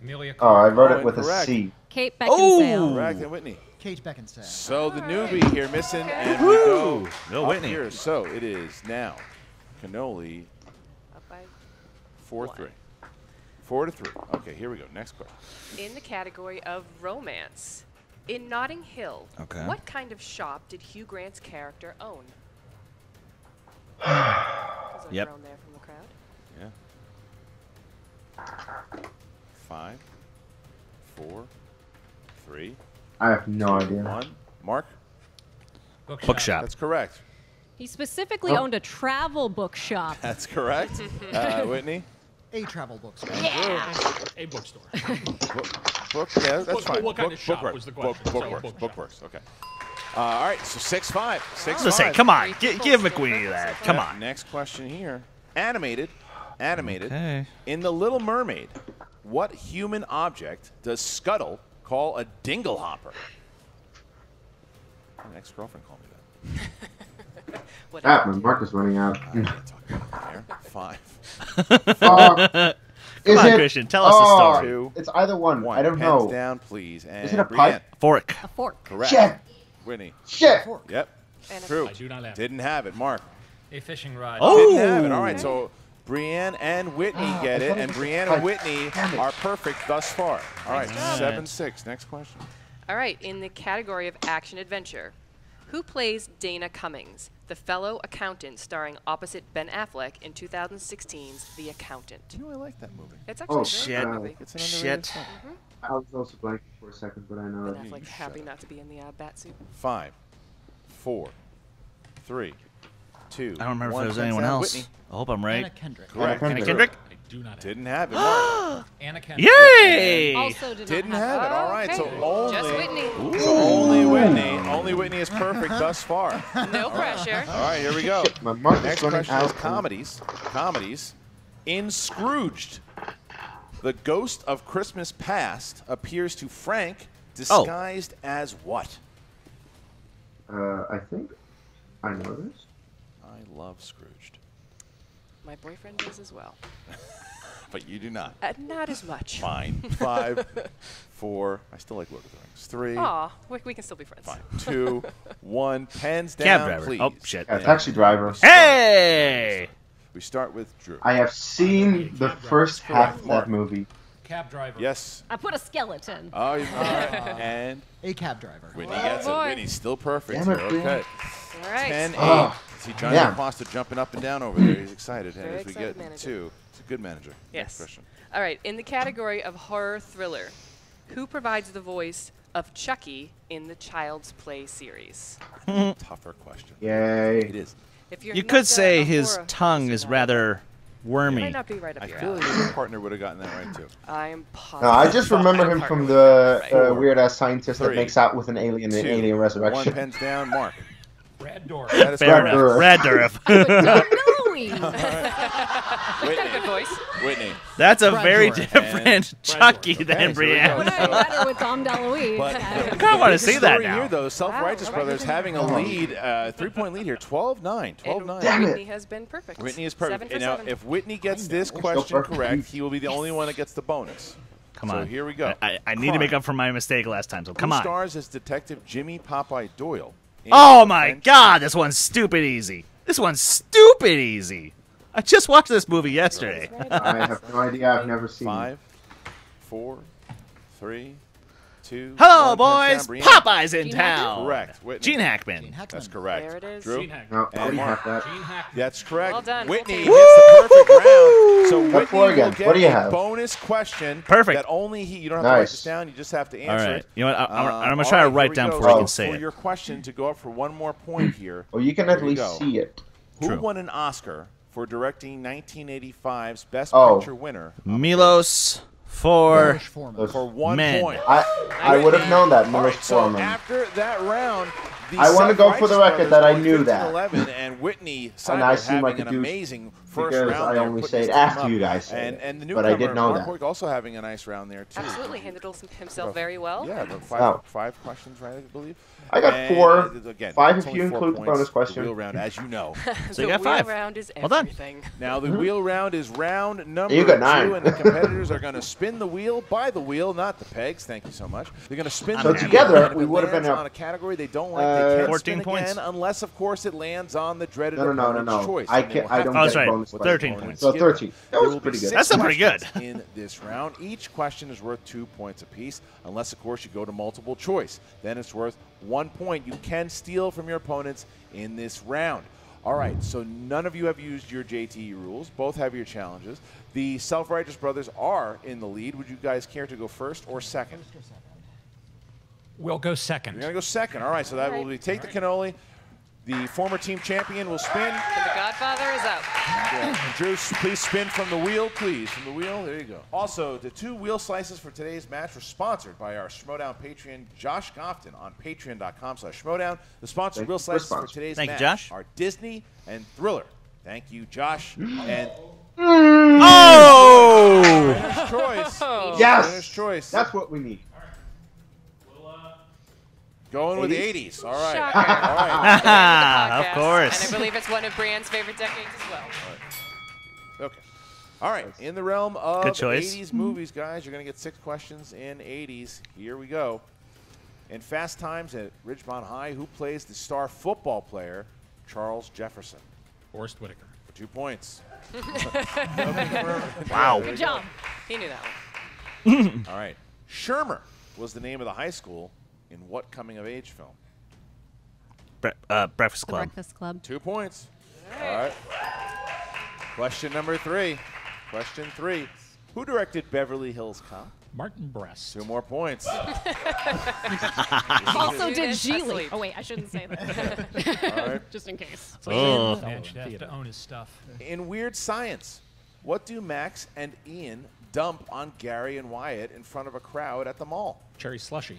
Amelia Oh, I Clark. wrote Oh, it with a incorrect. C. Kate Beckinsale. Correct. And Whitney. Kate Beckinsale. So the newbie here missing, and we go Go up Whitney. here. So it is now cannoli Up by 4-3. 4-3. Okay, here we go. Next question. in the category of romance. In Notting Hill, Okay. what kind of shop did Hugh Grant's character own? Yep. Thrown there from the crowd. Yeah. 5, 4, 3, I have no idea. 1. Mark. Bookshop. That's correct. He specifically owned a travel bookshop. That's correct. Whitney. A travel bookstore. Yeah. A bookstore. Book. Yeah, that's fine. What kind book, of shop bookwork. was the question? So, Bookworks. bookshop. Bookworks. Okay. All right. So 6-5. 6-5. Let's say, come on, give McQueenie that. Come on. Next question here. Animated. Okay. In The Little Mermaid, what human object does Scuttle call a dinglehopper? My ex-girlfriend called me that. Ah, my mark is running out. I can't talk about it there. 5. Come on, Christian, tell us the story. 2. It's either one. I don't Pens know. down, please. And Is it a Brianne. pipe? Fork. A fork. Correct. Shit. Whitney. Shit. Yep. And a True. I do not have it. Didn't have it. Mark. A fishing rod. Oh. Didn't have it. All right. So Brianne and Whitney get it, and Brianne and Whitney are perfect thus far. All right. 7-6. Next question. All right, in the category of action adventure, who plays Dana Cummings, the fellow accountant starring opposite Ben Affleck in 2016's The Accountant? You know, I like that movie. It's actually Oh, a very shit. good movie. It's an underrated Shit. film. I was also blanking for a second, but I know Ben it. Affleck happy not to be in the bat suit. 5, 4, 3, 2. I don't remember if 1. there was Hands anyone down. else. Whitney. I hope I'm right. Anna Kendrick. Correct. Anna Kendrick? I do not have Didn't have it. Mark. Anna Kendrick. Yay! Also Didn't have it. All right, Okay. so only Just Whitney. So only Whitney. Only Whitney is perfect thus far. No pressure. All right, here we go. My mark is Next running question is out. comedies. Comedies. In Scrooged, the ghost of Christmas past appears to Frank disguised as what? I think I know this. I love Scrooged. My boyfriend does as well. But you do not. Not as much. Fine. 5, 4. I still like Lord of the Rings. 3. Aw, we can still be friends. Fine. 2, 1. Pens down, Cab driver. please. Oh, shit. Taxi driver. Hey! We start with Drew. I have seen the first half of that movie. Cab driver. Yes. I put a skeleton. Oh, you and A cab driver. Whitney gets it. boy. Whitney's still perfect. Damn it, here. Okay. All right. 10, 8. Oh, See Johnny yeah. Acosta jumping up and down over there. He's excited. And Very as we excited get manager. 2, it's a good manager. Yes. Next question. All right. In the category of horror thriller, who provides the voice of Chucky in the Child's Play series? Tougher question. Yay. It is. If you're You not could say a his horror tongue person, is rather it wormy. might not be right up I your feel alley. like your partner would have gotten that right, too. I am positive. No, I just remember him from the weird ass scientist that 3, makes out with an alien in 2, Alien 1 Resurrection. pens down. Mark. Brad Dourif. That is Fair correct. enough. Brad Dourif. He's got a good voice. Whitney. That's a Brad very Dourif. different And Chucky Okay, than so here we Brienne. go. Would have been better with Tom DeLuise. But I kinda wanna see that story now. Here, though, Self-Righteous Wow. Brothers having a lead, 3-point lead here, 12-9. 12-9. Damn it. Whitney has been perfect. Whitney is perfect. 7 for And now, 7. if Whitney gets this so question perfect. correct, he will be the only one that gets the bonus. Come so on. here we go. I need to make up for my mistake last time, so come Who on. stars as Detective Jimmy Popeye Doyle? in Oh my French- god, this one's stupid easy. This one's stupid easy. I just watched this movie yesterday. I have no idea. I've never seen it. 5, 4, 3, 2. Hello, 1. boys. Pens down. Brianna. Popeyes in Gene town. Correct. Whitney. Gene Hackman. That's correct. There it is. Drew? Gene Hackman. No, I And already Mark. have that. Gene Hackman. That's correct. Well done. Whitney Woo! hits the perfect round. So What Whitney for again? will get What do you a have? bonus question. Perfect. That only he. You don't have to write Nice. this down. You just have to All answer right. it. You know what? I'm going to all try to right, write here we down go. before I So can say For it. your question to go up for one more point here. Well, you can at Here we least go. see it. Who True. won an Oscar for directing 1985's Best Oh. Picture winner Milos for Milos Forman. for 1 Men. point? I would have known that, All Milos right, so Forman. after that round, the I wanna go for the Self-Righteous record that I Brothers knew won that. 15-11, and Whitney And I Seibert seem having like a an douche amazing first because round I there, only putting say his it team after up. you guys say and, it. and the But newcomer, I did know Mark that. Hoyk, also having a nice round there, too. Absolutely handled himself very well. Yeah, the Wow. five questions, right, I believe. I got And, 4. Again, 5 it's if only you 4 include the points. bonus question. The wheel round, as you know. So you The got wheel 5. round is Well done. everything. Now, the wheel round is round number You got 2, 9. and the competitors are going to spin the wheel by the wheel, not the pegs. Thank you so much. They're going to spin So the wheel. together, and if we it would have been lands up, on a category they don't like, they can 14 spin points. again, unless, of course, it lands on the dreaded No. opponent's choice. I and they can't. will I have don't to Oh, that's get right. bonus Well, points. 13 points. So Give them. 13. That There was will be pretty good. 6 That's still pretty good. questions in this round. Each question is worth 2 points apiece, unless, of course, you go to multiple choice. Then it's worth 1 point. You can steal from your opponents in this round. All right, so none of you have used your JTE rules. Both have your challenges. The Self-Righteous Brothers are in the lead. Would you guys care to go first or second? We'll go You're second. going to go second. All right, so that will be take the cannoli. The former team champion will spin. And the Godfather is up. Yeah. Drew, please spin from the wheel, please. From the wheel, there you go. Also, the 2 wheel slices for today's match were sponsored by our Schmoedown Patreon, Josh Gofton, on patreon.com/Schmoedown. The sponsored wheel slices for today's Thank you, match Josh. are Disney and Thriller. Thank you, Josh. And Oh! winner's choice. Yes! Winner's choice. That's what we need. Going with the 80s. All right. Shocker. All right. Of Podcast. course. And I believe it's one of Brianne's favorite decades as well. Okay. All right. In the realm of Good choice. 80s movies, guys, you're going to get 6 questions in 80s. Here we go. In Fast Times at Ridgemont High, who plays the star football player Charles Jefferson? Forrest Whitaker. For 2 points. Wow. Good job. He knew that one. All right. Shermer was the name of the high school in what coming-of-age film? Breakfast The Club. Breakfast Club. 2 points. All right. Question number 3. Question 3. Who directed Beverly Hills Cop? Martin Brest. 2 more points. Also did Gigli. Oh, wait, I shouldn't say that. All right. Just in case. Man should have to own his stuff. In Weird Science, what do Max and Ian dump on Gary and Wyatt in front of a crowd at the mall? Cherry slushy.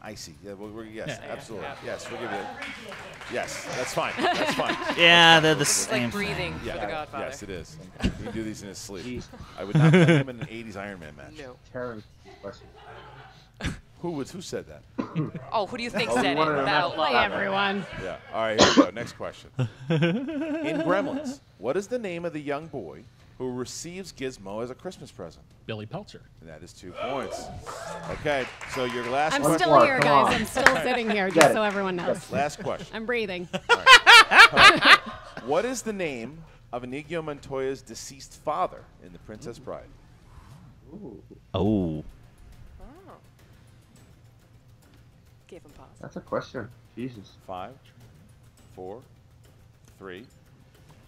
Icy. Yeah, yes, absolutely. Yes, we'll give you that. Yes, that's fine. That's fine. Yeah, they're the It's same. like breathing Yeah, for the Godfather. yes, it is. You can do these in his sleep. I would not put him in an 80s Iron Man match. No. Who said that? Oh, who do you think Oh, said we it? wanted to That know. outlaw. Play everyone. Yeah. All right, here we go. Next question. In Gremlins, what is the name of the young boy who receives Gizmo as a Christmas present? Billy Peltzer. And that is 2 points. Okay, so your last I'm question. still here, guys. I'm still sitting here, just so everyone knows. Last question. I'm breathing. What is the name of Inigo Montoya's deceased father in The Princess Bride? Oh. Give him pause. That's a question. Jesus. 5, 4, 3,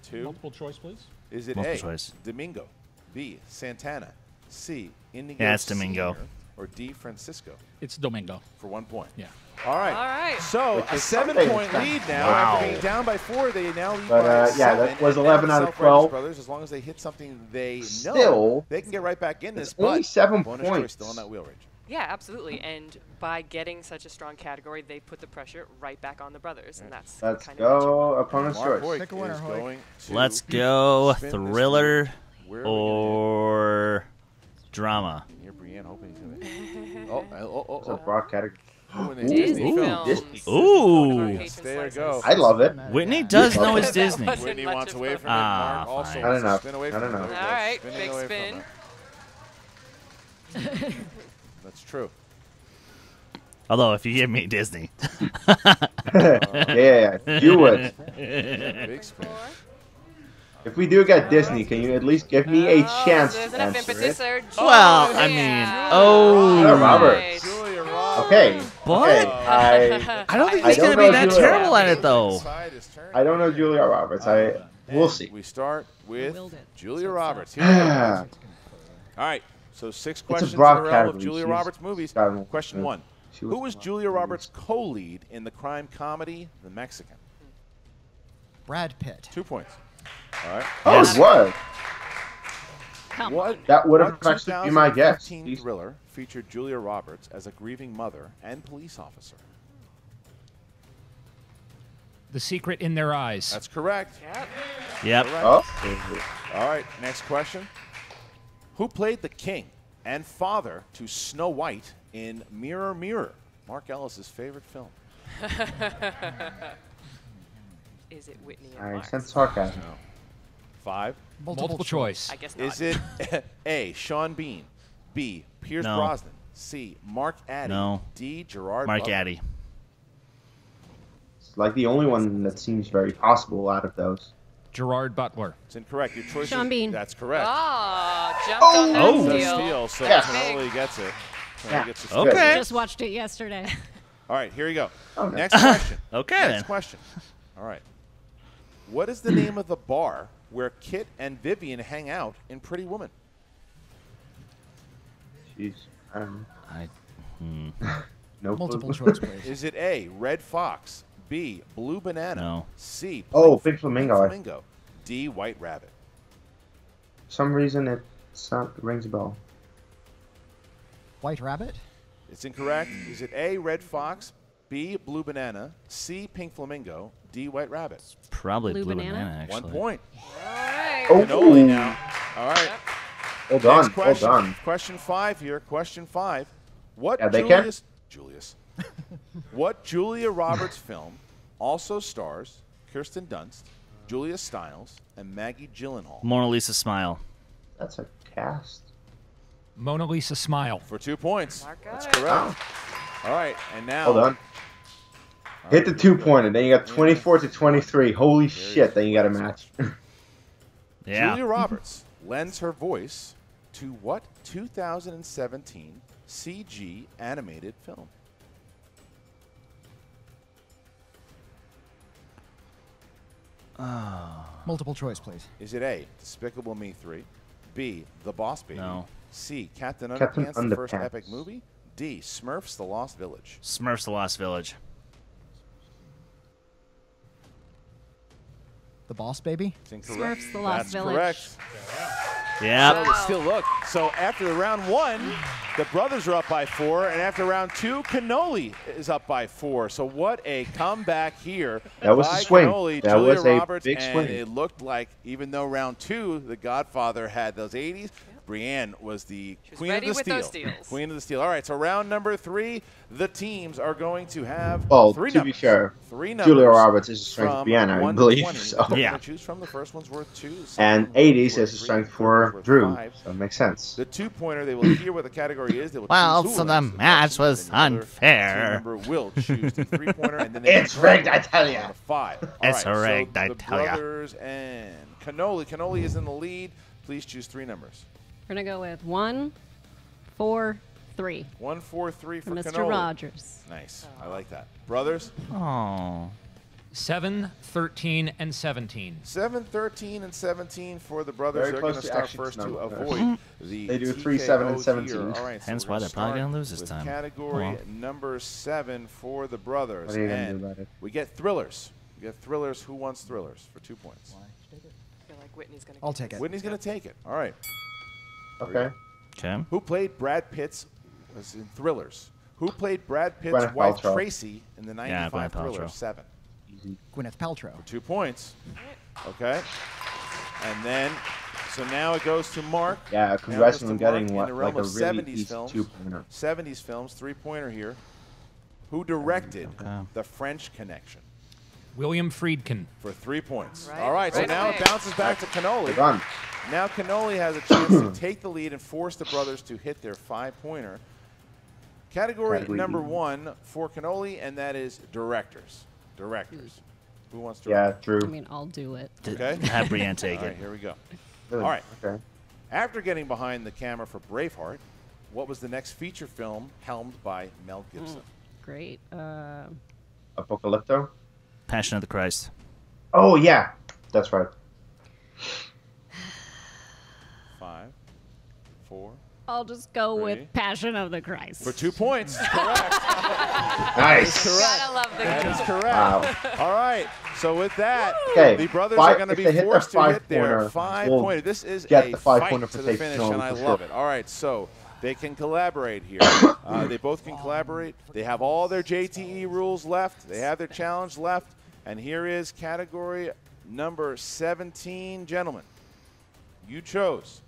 2. Multiple choice, please. Is it Multiple A, choice. Domingo, B, Santana, C, Inigo Yeah, it's Domingo. Sr., or D, Francisco? It's Domingo. For 1 point. Yeah. All right. All right. So Which a is 7-point something. lead now. Wow. After being down by 4, they now lead But, by 7. yeah, that was And 11 now out the of Self-Righteous 12. Brothers, as long as they hit something they know, Still, they can get right back in this. it's only But 7 bonus choice points. still on that wheel, Rachel. Yeah, absolutely. And by getting such a strong category, they put the pressure right back on the brothers, and that's Let's kind go. Opponent's Mark choice. Hoyk Pick a winner, is Hoyk. going to Let's go spin this thriller wheel. Where are we or drama. gonna hear Brienne hoping he's going to. It's a broad category. Oh, and Disney Ooh. films. Disney. Ooh. Patron There you slices. go. I love it. Whitney does Yeah. know it's That Disney. wasn't Whitney much wants of away a- from it. Ah, Mark also fine. I don't know. spin away I from don't it. know. There we All go. right, Spinning big away from spin. it. That's true. Although, if you give me Disney. Yeah, you would. Big spin. If we do get Disney, can you at least give me a chance There's to enough answer impetus it? there. Well, I mean, oh. Julia Roberts. Julia Roberts. Okay. But Okay, I don't think I he's don't going to be know that Julia terrible at it, though. I don't know Julia Roberts. We'll And see. We start with Willed it. Julia Roberts. Here we go. All right. So 6 questions in a broad row of category. Julia She's Roberts movies. got- Question 1. she was Who was Julia Roberts' co-lead in the crime comedy The Mexican? Brad Pitt. 2 points. All right. Oh, it was. Come What, That would have what actually been my guess. 2015 thriller featured Julia Roberts as a grieving mother and police officer? The Secret in Their Eyes. That's correct. Yep. Correct. Oh. All right, next question. Who played the king and father to Snow White in Mirror, Mirror, Mark Ellis' favorite film? Is it Whitney and I Mark? sense sarcasm. 5. Multiple choice. I guess not. Is it A, Sean Bean, B, Pierce No. Brosnan, C, Mark Addy, No. D, Gerard Mark Butler? Addy. It's like the only one that seems very possible out of those. Gerard Butler. It's incorrect. Your choice Sean is Bean. That's correct. Ah, jumped on that Oh. That's steal. steal, so Yes. totally gets it. Totally Yeah. gets it. Okay. Just watched it yesterday. All right, here you go. Oh, no. Next question. Okay, Next then. question. All right. What is the name of the bar where Kit and Vivian hang out in Pretty Woman? Jeez. I don't know. I, No Multiple clue. choice, please. Is it A, Red Fox, B, Blue Banana, No. C, Pink Flamingo. Flamingo, D, White Rabbit? For some reason, it rings a bell. White Rabbit? It's incorrect. Is it A, Red Fox, B, Blue Banana, C, Pink Flamingo, D, White Rabbit? probably Blue Blue Banana? Banana, actually. 1 point. All right. Oh. Cannoli now. All right. Well done. Next question. Well done. Question 5 here. Question 5. What Yeah, they can. Julius. What Julia Roberts film also stars Kirsten Dunst, Julia Stiles, and Maggie Gyllenhaal? Mona Lisa Smile. That's a cast. Mona Lisa Smile. For 2 points. Mark got That's it. correct. All right, and now. Well done. Hit the 2-pointer. Then you got 24 to 23. Holy shit! Then you got a match. Yeah. Julia Roberts lends her voice to what 2017 CG animated film? Multiple choice, please. Is it A, Despicable Me 3, B, The Boss Baby. No. C, Captain Captain Underpants, the first Underpants. epic movie. D, Smurfs, The Lost Village. Smurfs: The Lost Village. The Boss Baby? Smurfs: The Lost That's Village. correct. Yeah. So, still look. So after the round 1, the brothers are up by 4, and after round 2, Cannoli is up by 4. So what a comeback here. That was by a swing. Cannoli, That Julia was a Roberts, big and swing. it looked like even though round 2, the Godfather had those 80s, Brienne was the queen of ready the with steel. those steals. Queen of the steel. All right, so round number 3, the teams are going to have Well, 3 to numbers. be fair, 3 numbers. Julia Roberts is a strength from Brienne, I 1 to believe. 20. So. We're Yeah. gonna choose from the first one's worth 2. And second one's 80s worth is a 3, strength third for one's worth Drew. 5. So it makes sense. The 2-pointer, they will hear what the category is. They will Well, choose who so the wins match question, was and the other unfair. team member will choose the 3-pointer, and then they It's rigged, I tell ya. 5. All It's right, rigged, so I the tell ya. brothers and Cannoli. Cannoli is in the lead. Please choose 3 numbers. We're gonna go with 1, 4, 3. 1, 4, 3 for For Mr. Cannoli. Rogers. Nice. I like that. Brothers? Oh. 7, 13, and 17. 7, 13, and 17 for the brothers. Very They're going close to to start action first to number. avoid the They do TKO 3, 7, and here. 17. All right, so Hence we're why gonna they're probably start gonna lose this with time. Category Oh, well. number 7 for the brothers. What are you gonna And do about it? we get thrillers. We get thrillers. Who wants thrillers for 2 points? I feel like Whitney's going to I'll take it. Whitney's going to take it. All right. Okay. Okay. Who played Brad Pitt's was in Thrillers? Who played Brad Pitt's Gwyneth wife Paltrow. Tracy in the 95 Gwyneth Paltrow. Thriller? 7. Gwyneth Paltrow. For 2 points. Okay. And then, so now it goes to Mark. Yeah, Now congrats it goes on to Mark getting in what, the realm like a of really 70s easy films. 2-pointer. 70s films, 3-pointer here. Who directed The French Connection? William Friedkin. For 3 points. Right, All right, so right now away. it bounces back to Cannoli. Good run. Now Cannoli has a chance to take the lead and force the brothers to hit their 5-pointer. Category number 1 for Cannoli, and that is directors. Directors. Who wants to? Yeah, Drew. I mean, I'll do it. Okay. Have Brienne take All right, it. here we go. Good. All right. Okay. After getting behind the camera for Braveheart, what was the next feature film helmed by Mel Gibson? Great. Apocalypto? Passion of the Christ. Oh, yeah. That's right. 5, 4. I'll just go 3. with Passion of the Christ. For 2 points. Correct. Nice. Gotta love the That is game. correct. Wow. All right. So with that, Okay, the brothers five- are going to if be they hit forced their to hit their 5-pointer, we'll 5-pointer. This is get a the 5-pointer fight for to the taking finish, Cannoli and I for love sure. it. All right, so they can collaborate here. They both can collaborate. They have all their JTE rules left. They have their challenge left. And here is category number 17, gentlemen. You chose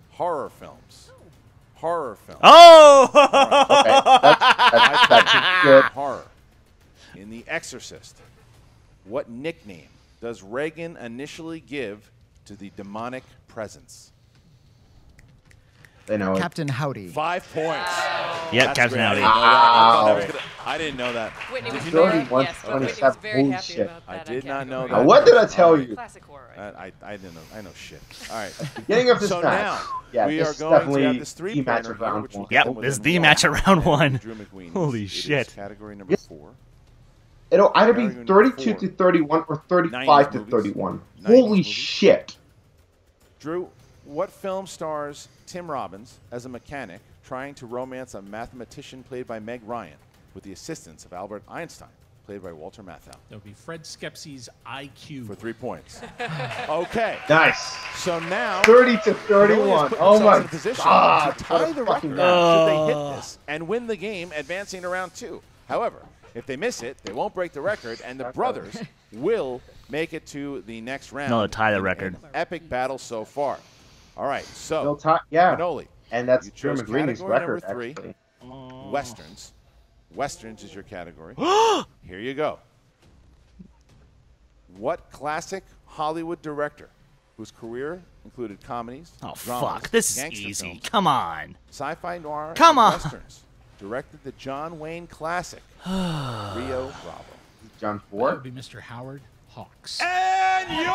horror films. Horror films. Oh! Okay. That's good. Horror. In The Exorcist, what nickname does Reagan initially give to the demonic presence? They know it. Captain Howdy. 5 points. Yep, That's Captain great. Howdy. I didn't know that. Whitney was Did you know very, that? yes, but Whitney was very happy Bullshit. about I that. did not know category. that. Now, what did I tell you? Classic horror. Right? I didn't know. I know shit. All right. Beginning of this so match. now Yeah, we this are is going to definitely have this the 3-pointer match of here, round which one. will Yep, go this is within the one. match of round one. Drew McWeeny. Holy It is shit. Category number 4. It'll either be Category number 32 4. to 31 or 35 90s to movies. 31. 90s Holy movies. shit. Drew, what film stars Tim Robbins as a mechanic trying to romance a mathematician played by Meg Ryan with the assistance of Albert Einstein, played by Walter Matthau? That would be Fred Skepsi's IQ. For 3 points. Okay. Nice. So now 30 to Cannoli has 31. put Oh themselves my in a position god. to What tie a the fucking record match. should they hit this and win the game, advancing to round 2. However, if they miss it, they won't break the record, and the brothers will make it to the next round. No, they'll tie the in record. an epic battle so far. All right, so They'll tie, yeah. Cannoli, And that's you Drew chose McGreeny's category number record, 3, actually. Westerns. Westerns is your category. Here you go. What classic Hollywood director, whose career included comedies, Oh, dramas, fuck. This is gangster easy. films, Come on. sci-fi noir, Come and on. westerns, directed the John Wayne classic Rio Bravo. John That Ford. would be Mr. Howard Hawks. And your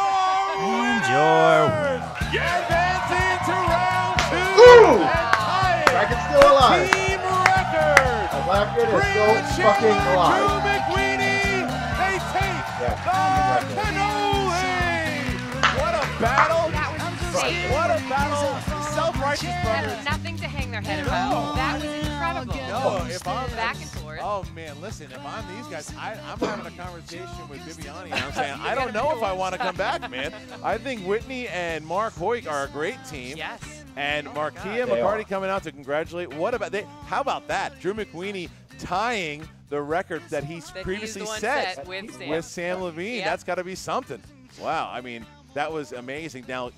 Your advancing to round 2 Ooh! and tying Bracket's still alive. team record. The bracket is Brian still fucking Chandler, alive. Drew McWeeny, they take Yeah, the Cannoli. What a battle! What a battle! Self-righteous brothers. That's nothing to hang their head about. That was incredible. No, if I'm back and forth. Oh man, listen, if I'm these guys, I'm having a conversation with Bibiani, and I'm saying I don't know if I want to come back, man. I think Whitney and Mark Hoyk are a great team. Yes. And Markia McCarty coming out to congratulate. What about how about that? Drew McWeeny tying the record that he's previously set with Sam Levine. That's got to be something. Wow, I mean, that was amazing. Now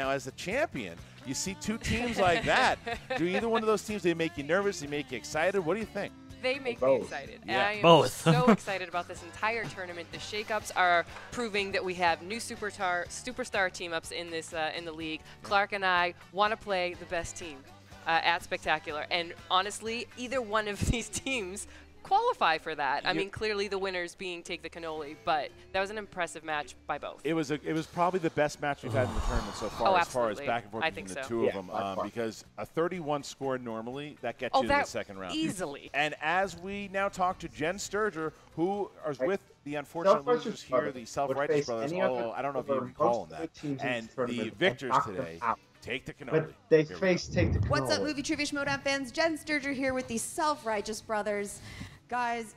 as a champion, you see two teams like that. Do either one of those teams, they make you nervous, they make you excited? What do you think? They make me excited. Yeah. And I am Both. so excited about this entire tournament. The shakeups are proving that we have new superstar team-ups in this in the league. Clark and I want to play the best team at Spectacular. And honestly, either one of these teams qualify for that. I mean, clearly the winners being Take the Cannoli, but that was an impressive match by both. It was probably the best match we've had in the tournament so far, as far as back and forth between the two of them. Because a 31 score normally, that gets you to the second round. Easily. And as we now talk to Jen Sturger, who is with the unfortunate losers here, the Self-Righteous Brothers. I don't know if you even call them that. And the victors today. Take the Cannoli. But they face Take the Cannoli. What's up, Movie Trivia Schmoedown fans? Jen Sturger here with the Self-Righteous Brothers. Guys,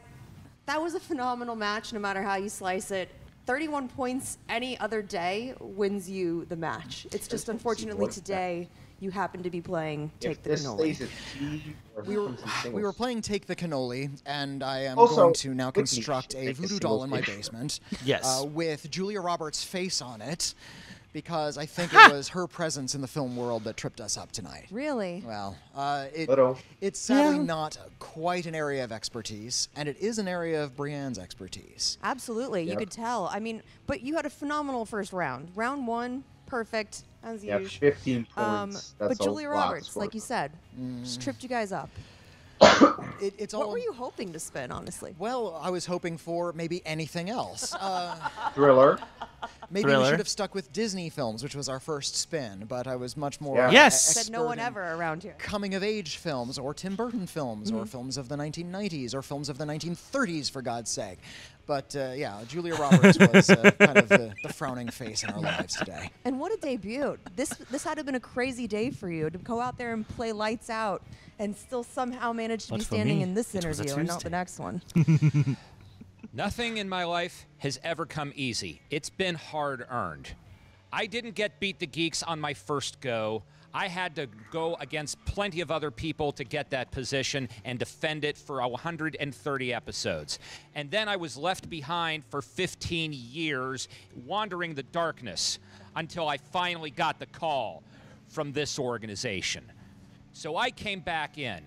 that was a phenomenal match no matter how you slice it. 31 points any other day wins you the match. It's just unfortunately today you happen to be playing Take the Cannoli. We were playing Take the Cannoli, and I am going to now construct a voodoo doll in my basement. Yes. With Julia Roberts' face on it, because I think it was her presence in the film world that tripped us up tonight. Really? Well, it's sadly not quite an area of expertise, and it is an area of Brienne's expertise. Absolutely. You could tell. I mean, but you had a phenomenal first round. Round one, perfect, as usual. 15 points. But Julia Roberts, like you said, just tripped you guys up. What were you hoping to spin, honestly? Well, I was hoping for maybe anything else. Thriller. Maybe we should have stuck with Disney films, which was our first spin, but I was much more said no one ever around here. Coming-of-age films, or Tim Burton films, or films of the 1990s, or films of the 1930s, for God's sake. But, yeah, Julia Roberts was kind of the frowning face in our lives today. And what a debut. This had to have been a crazy day for you, to go out there and play lights out and still somehow manage to be standing in this interview and not the next one. Nothing in my life has ever come easy. It's been hard-earned. I didn't get Beat the Geeks on my first go. I had to go against plenty of other people to get that position and defend it for 130 episodes. And then I was left behind for 15 years, wandering the darkness, until I finally got the call from this organization. So I came back in.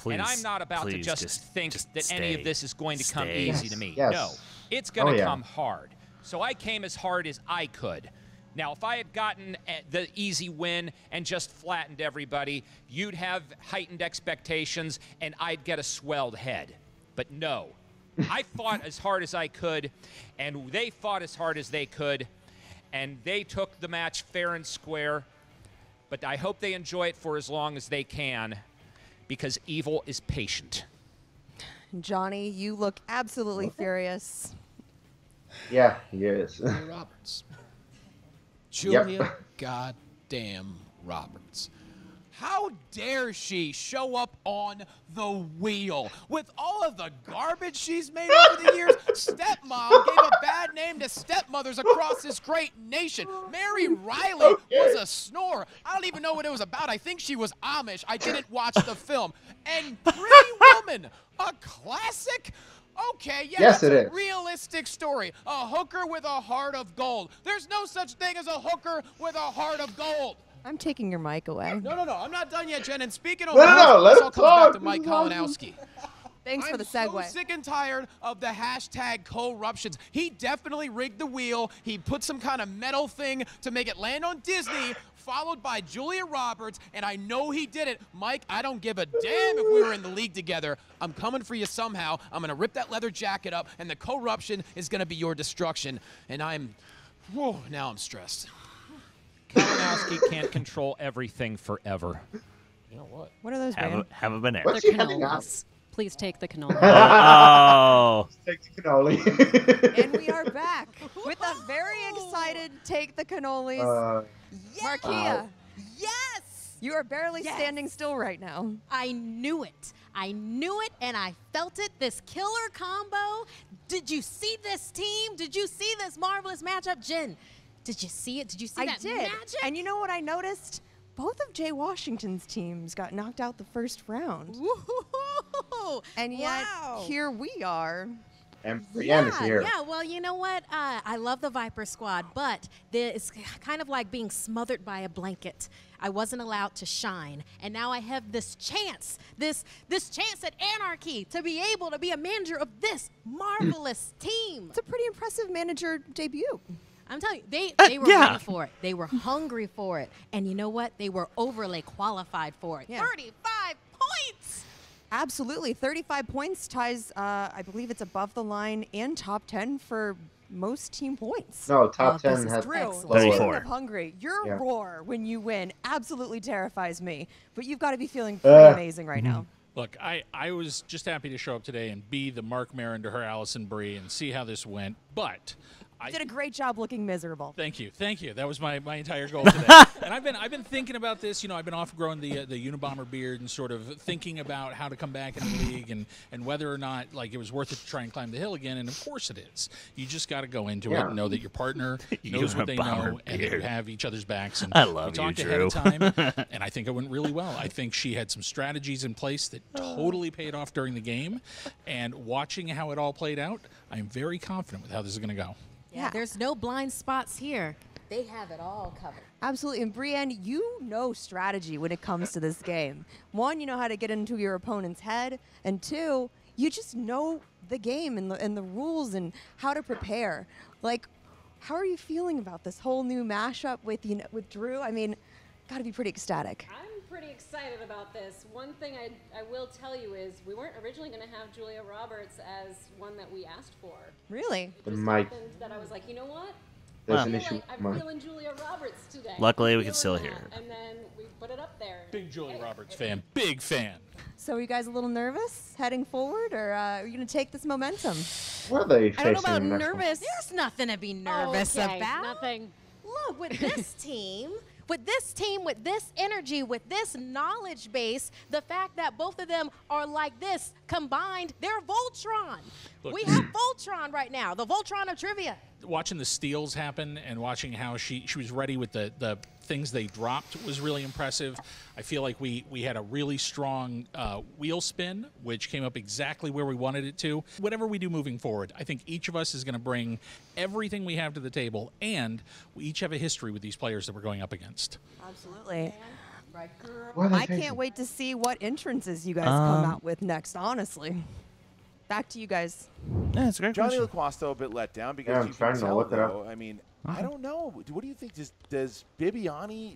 And I'm not about to just think that any of this is going to come easy to me. No, it's going to come hard. So I came as hard as I could. Now, if I had gotten the easy win and just flattened everybody, you'd have heightened expectations and I'd get a swelled head. But no, I fought as hard as I could, and they fought as hard as they could, and they took the match fair and square. But I hope they enjoy it for as long as they can, because evil is patient. Johnny, you look absolutely furious. Yeah, he is. Julia Roberts. Julia goddamn Roberts. How dare she show up on the wheel with all of the garbage she's made over the years? Stepmom gave a bad name to stepmothers across this great nation. Mary Riley was a snore. I don't even know what it was about. I think she was Amish. I didn't watch the film. And Pretty Woman, a classic? Okay, yeah, yes, that's a is. Realistic story. A hooker with a heart of gold. There's no such thing as a hooker with a heart of gold. I'm taking your mic away. No, I'm not done yet, Jen. And speaking of let this all it comes back to talk. Mike Kalinowski. Thanks for the segue. I'm so sick and tired of the hashtag corruptions. He definitely rigged the wheel. He put some kind of metal thing to make it land on Disney, followed by Julia Roberts, and I know he did it. Mike, I don't give a damn if we were in the league together. I'm coming for you somehow. I'm going to rip that leather jacket up, and the corruption is going to be your destruction. And now I'm stressed. Kalinowski can't control everything forever. You know what? What are those, man? Have a banana. What's he having on? Please take the cannoli. Oh. Take the cannoli. And we are back with a very excited Take the Cannolis. Markia. Yes! You are barely standing still right now. I knew it. I knew it and I felt it. This killer combo. Did you see this team? Did you see this marvelous matchup? Jen, did you see it? Did you see that magic? And you know what I noticed? Both of Jay Washington's teams got knocked out the first round. Woo-hoo-hoo-hoo. And yet, here we are. And Brienne is here. Yeah, well, you know what? I love the Viper Squad, but it's kind of like being smothered by a blanket. I wasn't allowed to shine, and now I have this chance, this chance at Anarchy to be able to be a manager of this marvelous team. It's a pretty impressive manager debut. I'm telling you, they were ready for it. They were hungry for it. And you know what? They were overly qualified for it. 35 points! Absolutely. 35 points ties, I believe it's above the line and top 10 for most team points. No, top 10 has Speaking of hungry, your roar when you win absolutely terrifies me. But you've got to be feeling pretty amazing right now. Look, I was just happy to show up today and be the Mark Maron to her Allison Brie and see how this went. But You did a great job looking miserable. Thank you. That was my entire goal today. And I've been thinking about this. You know, I've been off growing the Unabomber beard and sort of thinking about how to come back in the league and whether or not like it was worth it to try and climb the hill again. And of course it is. You just got to go into it and know that your partner knows what they know and you have each other's backs. And I love we talked you, ahead of Drew. time, and I think it went really well. I think she had some strategies in place that totally paid off during the game. And watching how it all played out, I'm very confident with how this is going to go. Yeah, there's no blind spots here. They have it all covered. Absolutely. And Brienne, you know strategy when it comes to this game. One, you know how to get into your opponent's head. And two, you just know the game and the rules and how to prepare. Like, how are you feeling about this whole new mashup with Drew? I mean, got to be pretty ecstatic. I'm pretty excited about this. One thing I will tell you is we weren't originally going to have Julia Roberts as one that we asked for. Really? It just happened that I was like, you know what? There's an issue. I'm feeling Julia Roberts today. Luckily, we can still hear her. And then we put it up there. Big Julia Roberts fan. Big fan. So are you guys a little nervous heading forward, or are you going to take this momentum? What are they I don't know facing about next one? nervous. There's nothing to be nervous Okay, about. nothing. Look, with this team, with this energy, with this knowledge base, the fact that both of them are like this combined, they're Voltron. Look, we have Voltron right now, the Voltron of trivia. Watching the steals happen and watching how she was ready with the things they dropped was really impressive. I feel like we had a really strong wheel spin, which came up exactly where we wanted it to. Whatever we do moving forward, I think each of us is going to bring everything we have to the table, and we each have a history with these players that we're going up against. Absolutely. Right, girl. What are I they can't wait to see what entrances you guys come out with next, honestly. Back to you guys. Yeah, it's a great Johnny question. LaQuasto a bit let down because Yeah, I'm you trying can to tell, look it up. though, I mean, I don't know. What do you think? Does Bibiani,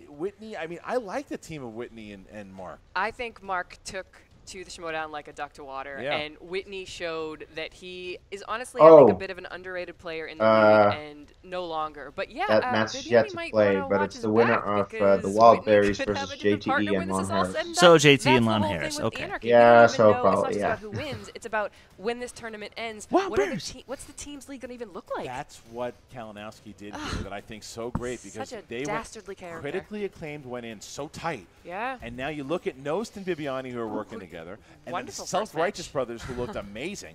Whitney? I mean, I like the team of Whitney and Mark. I think Mark took to the Schmoedown like a duck to water, and Whitney showed that he is honestly, I think, a bit of an underrated player in the league, and no longer. But yeah, That match is Bibiani yet to might play, wanna but watch it's his the winner back of the because Wildberries Whitney could versus have a different partner JTE when and this is all Lon said and So done. JT That's and the Lon whole Harris, thing with okay. Anarchy. Yeah, We don't even so know. It's not probably, just yeah. about who wins. It's about when this tournament ends. What's the team's league going to even look like? That's what Kalinowski did here that I think so great because Such a they dastardly went character. critically acclaimed, went in so tight. Yeah. And now you look at Nost and Bibiani who are working together, and then the Wonderful first Self-Righteous match. brothers who looked amazing.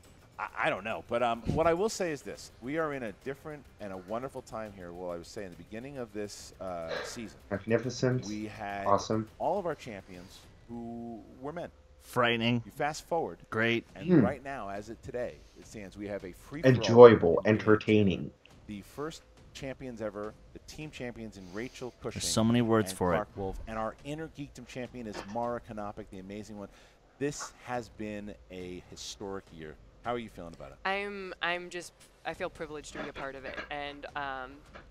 I don't know, but what I will say is this: we are in a different and a wonderful time here. Well, I was saying at the beginning of this season, Magnificent. we had Awesome. all of our champions who were men. Frightening. You fast forward, Great. and right now, as it today, it stands. We have a free Enjoyable, entertaining. The first champions ever, the team champions in Rachel Cushing. There's so many words and for Clark it. Wolf, and our inner geekdom champion is Mara Kanopik, the amazing one. This has been a historic year. How are you feeling about it? I feel privileged to be a part of it, and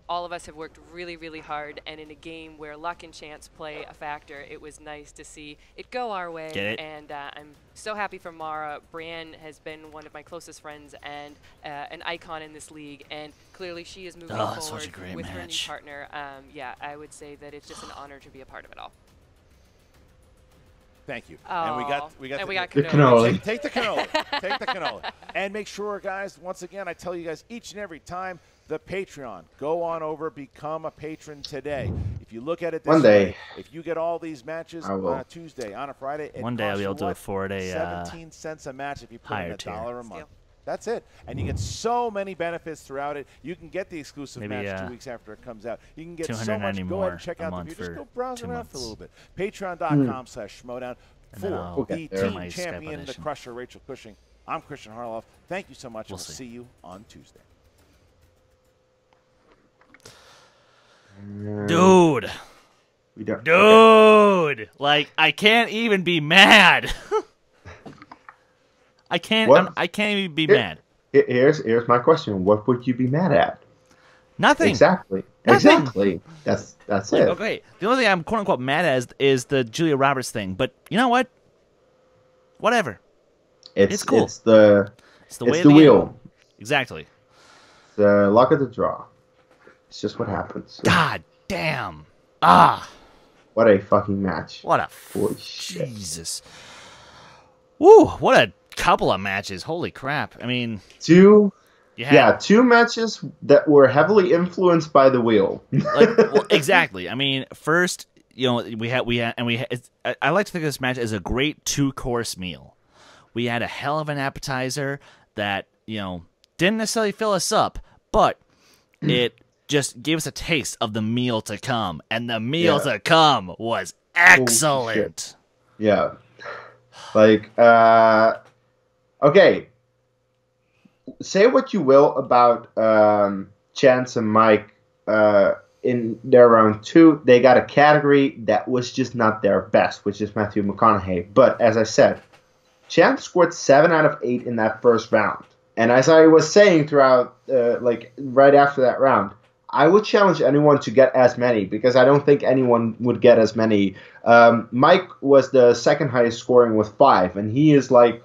all of us have worked really, really hard. And in a game where luck and chance play a factor, it was nice to see it go our way. Get it? And I'm so happy for Mara. Brienne has been one of my closest friends and an icon in this league, and clearly she is moving such a forward great with her new match. partner. Yeah, I would say that it's just an honor to be a part of it all. Thank you. Oh. And we got the cannoli. Take the cannoli. Take the cannoli. And make sure, guys, once again, I tell you guys each and every time, the Patreon. Go on over, become a patron today. If you look at it this way, if you get all these matches on a Tuesday, on a Friday, one day I'll be able to afford a 17 cents a match if you put in $1 a month. Steal. That's it. And you get so many benefits throughout it. You can get the exclusive match 2 weeks after it comes out. You can get so much. Go ahead and check out the video. Just go browse around for a little bit. Patreon.com/Schmoedown for the team champion, the Crusher, Rachel Cushing. I'm Christian Harloff. Thank you so much. We'll see you on Tuesday. Dude. Dude. Like, I can't even be mad. I can't even be mad. Here's my question. What would you be mad at? Nothing. Exactly. Nothing. Exactly. That's it. Okay. The only thing I'm quote unquote mad at is the Julia Roberts thing. But you know what? Whatever. It's cool. It's the way the wheel. Game. Exactly. The luck of the draw. It's just what happens. God damn. Ah. What a fucking match. What a holy shit. Jesus. Woo, what a couple of matches. Holy crap. I mean, two matches that were heavily influenced by the wheel. Well, exactly. I mean, first, you know, I like to think of this match as a great 2-course meal. We had a hell of an appetizer that, you know, didn't necessarily fill us up, but it just gave us a taste of the meal to come, and the meal to come was excellent. Yeah. Like, okay. Say what you will about Chance and Mike in their round 2. They got a category that was just not their best, which is Matthew McConaughey. But as I said, Chance scored 7 out of 8 in that first round. And as I was saying throughout, like right after that round, I would challenge anyone to get as many because I don't think anyone would get as many. Mike was the second highest scoring with 5, and he is like,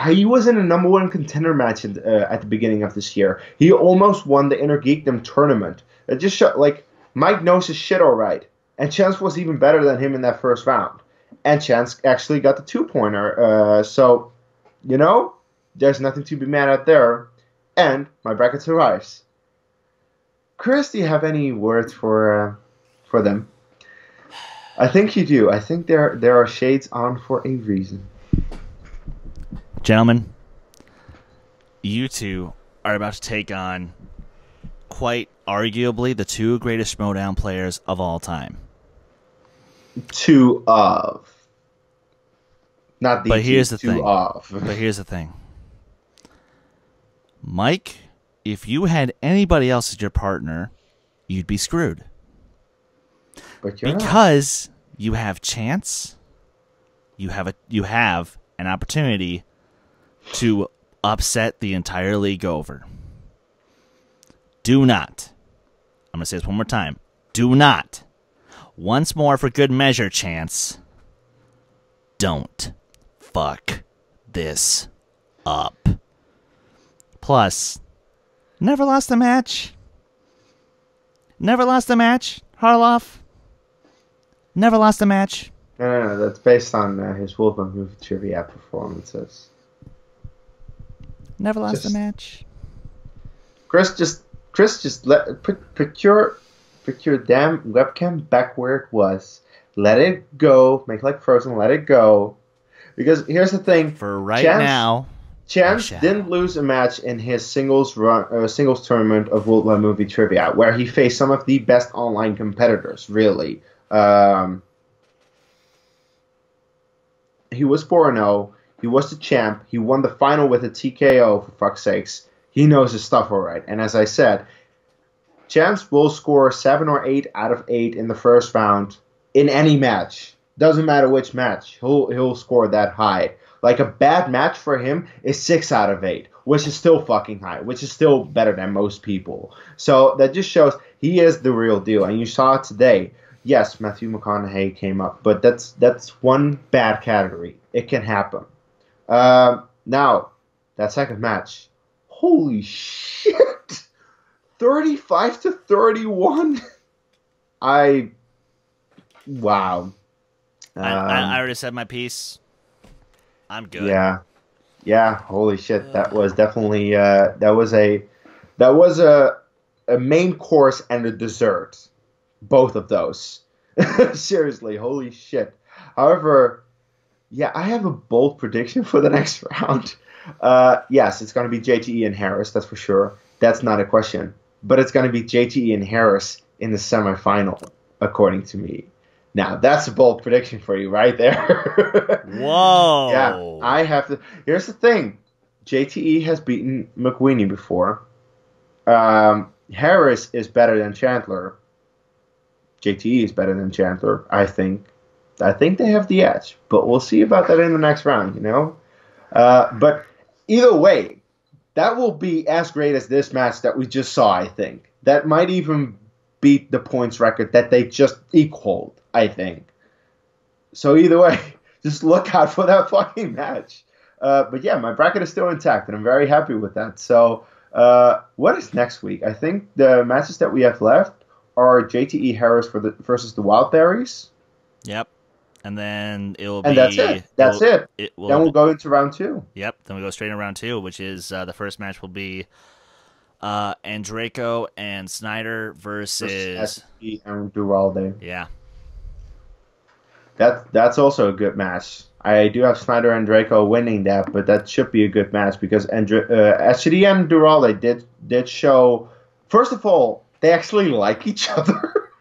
he was in a number 1 contender match at the beginning of this year. He almost won the Inner Geekdom tournament. It just showed, like, Mike knows his shit all right, and Chance was even better than him in that first round. And Chance actually got the 2-pointer. So, you know, there's nothing to be mad at there. And my brackets arrives. Chris, do you have any words for them? I think you do. I think there are shades on for a reason. Gentlemen, you two are about to take on quite arguably the 2 greatest Schmoedown players of all time. 2 of. Not the But here's the 2 thing. of. But here's the thing. Mike, if you had anybody else as your partner, you'd be screwed. But you're because you have Chance, you have an opportunity to upset the entire league over. Do not. I'm going to say this one more time. Do not. Once more for good measure, Chance. Don't fuck this up. Plus, never lost a match. Never lost a match, Harloff. Never lost a match. No. That's based on his Wolfman movie trivia performances. Never lost a match. Chris, just put your damn webcam back where it was. Let it go. Make like Frozen. Let it go. Because here's the thing. For now, Chance didn't lose a match in his singles tournament of World Wide Movie Trivia, where he faced some of the best online competitors. Really, he was 4-0. He was the champ. He won the final with a TKO. For fuck's sakes, he knows his stuff all right. And as I said, Chance will score 7 or 8 out of 8 in the first round in any match. Doesn't matter which match. He'll score that high. Like, a bad match for him is 6 out of 8, which is still fucking high, which is still better than most people. So that just shows he is the real deal. And you saw it today. Yes, Matthew McConaughey came up, but that's one bad category. It can happen. Now, that second match. Holy shit. 35-31. Wow. I already said my piece. I'm good. Yeah. Holy shit, that was definitely that was a main course and a dessert, both of those. Seriously, holy shit. However, yeah, I have a bold prediction for the next round. Yes, it's going to be JTE and Harris, that's for sure. That's not a question. But it's going to be JTE and Harris in the semifinal, according to me. Now, that's a bold prediction for you right there. Whoa. Yeah, I have to. Here's the thing. JTE has beaten McWeeny before. Harris is better than Chandler. JTE is better than Chandler, I think. I think they have the edge, but we'll see about that in the next round, you know? But either way, that will be as great as this match that we just saw, I think. That might even beat the points record that they just equaled, I think. So either way, just look out for that fucking match. But yeah, my bracket is still intact, and I'm very happy with that. So what is next week? I think the matches that we have left are JTE Harris versus the Wildberries. Yep. And then it will be... And that's it. That's it. Then we'll go into round 2. Yep. Then we go straight into round 2, which is the first match will be Andreyko and Snyder versus SRB and Duralde. Yeah. That's also a good match. I do have Snyder and Draco winning that, but that should be a good match because SRB and Duralde did show... First of all, they actually like each other.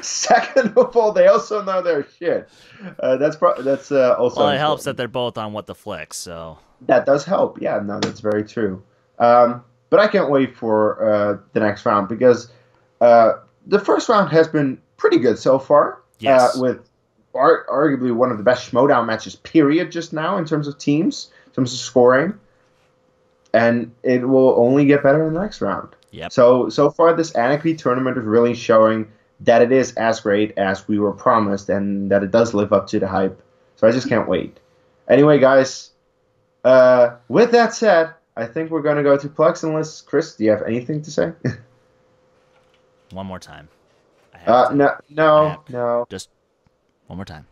Second of all, they also know their shit. That's also. Well, it helps that they're both on What the Flick, so that does help. Yeah, no, that's very true. But I can't wait for the next round because the first round has been pretty good so far. Yes. With arguably one of the best Schmoedown matches, period, just now in terms of teams, in terms of scoring, and it will only get better in the next round. Yep. So far, this Anarchy tournament is really showing that it is as great as we were promised and that it does live up to the hype. So I just can't wait. Anyway, guys, with that said, I think we're going to go to plugs unless, Chris, do you have anything to say? One more time. No. Just one more time.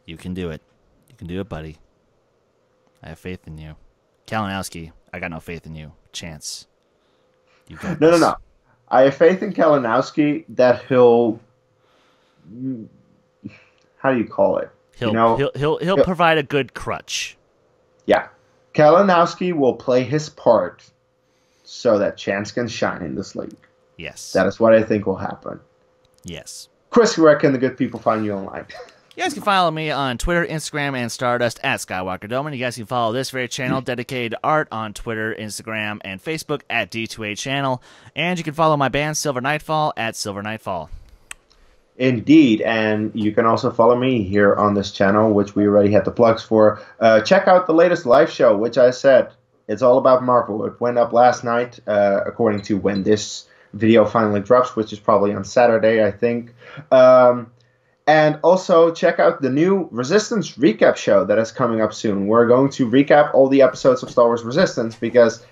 You can do it. You can do it, buddy. I have faith in you. Kalinowski, I got no faith in you. Chance. You got this. No. I have faith in Kalinowski that he'll... How do you call it? He'll provide a good crutch. Yeah. Kalinowski will play his part so that Chance can shine in this league. Yes. That is what I think will happen. Yes. Chris, where can the good people find you online? You guys can follow me on Twitter, Instagram, and Stardust at Skywalker Dome. And you guys can follow this very channel, dedicated to art, on Twitter, Instagram, and Facebook at D2A Channel. And you can follow my band, Silver Nightfall, at Silver Nightfall. Indeed, and you can also follow me here on this channel, which we already had the plugs for. Check out the latest live show, which I said, it's all about Marvel. It went up last night, according to when this video finally drops, which is probably on Saturday, I think. And also check out the new Resistance recap show that is coming up soon. We're going to recap all the episodes of Star Wars Resistance because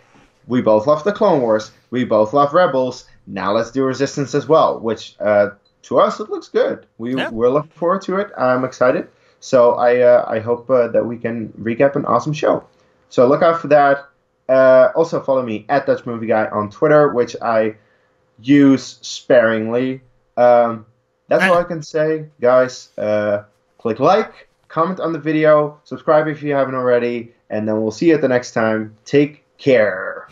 we both love the Clone Wars, we both love Rebels. Now let's do Resistance as well, which to us it looks good. We're looking forward to it. I'm excited. So I hope that we can recap an awesome show. So look out for that. Also follow me at Dutch Movie Guy on Twitter, which I use sparingly. That's all I can say, guys. Click like, comment on the video, subscribe if you haven't already, and then we'll see you at the next time. Take care.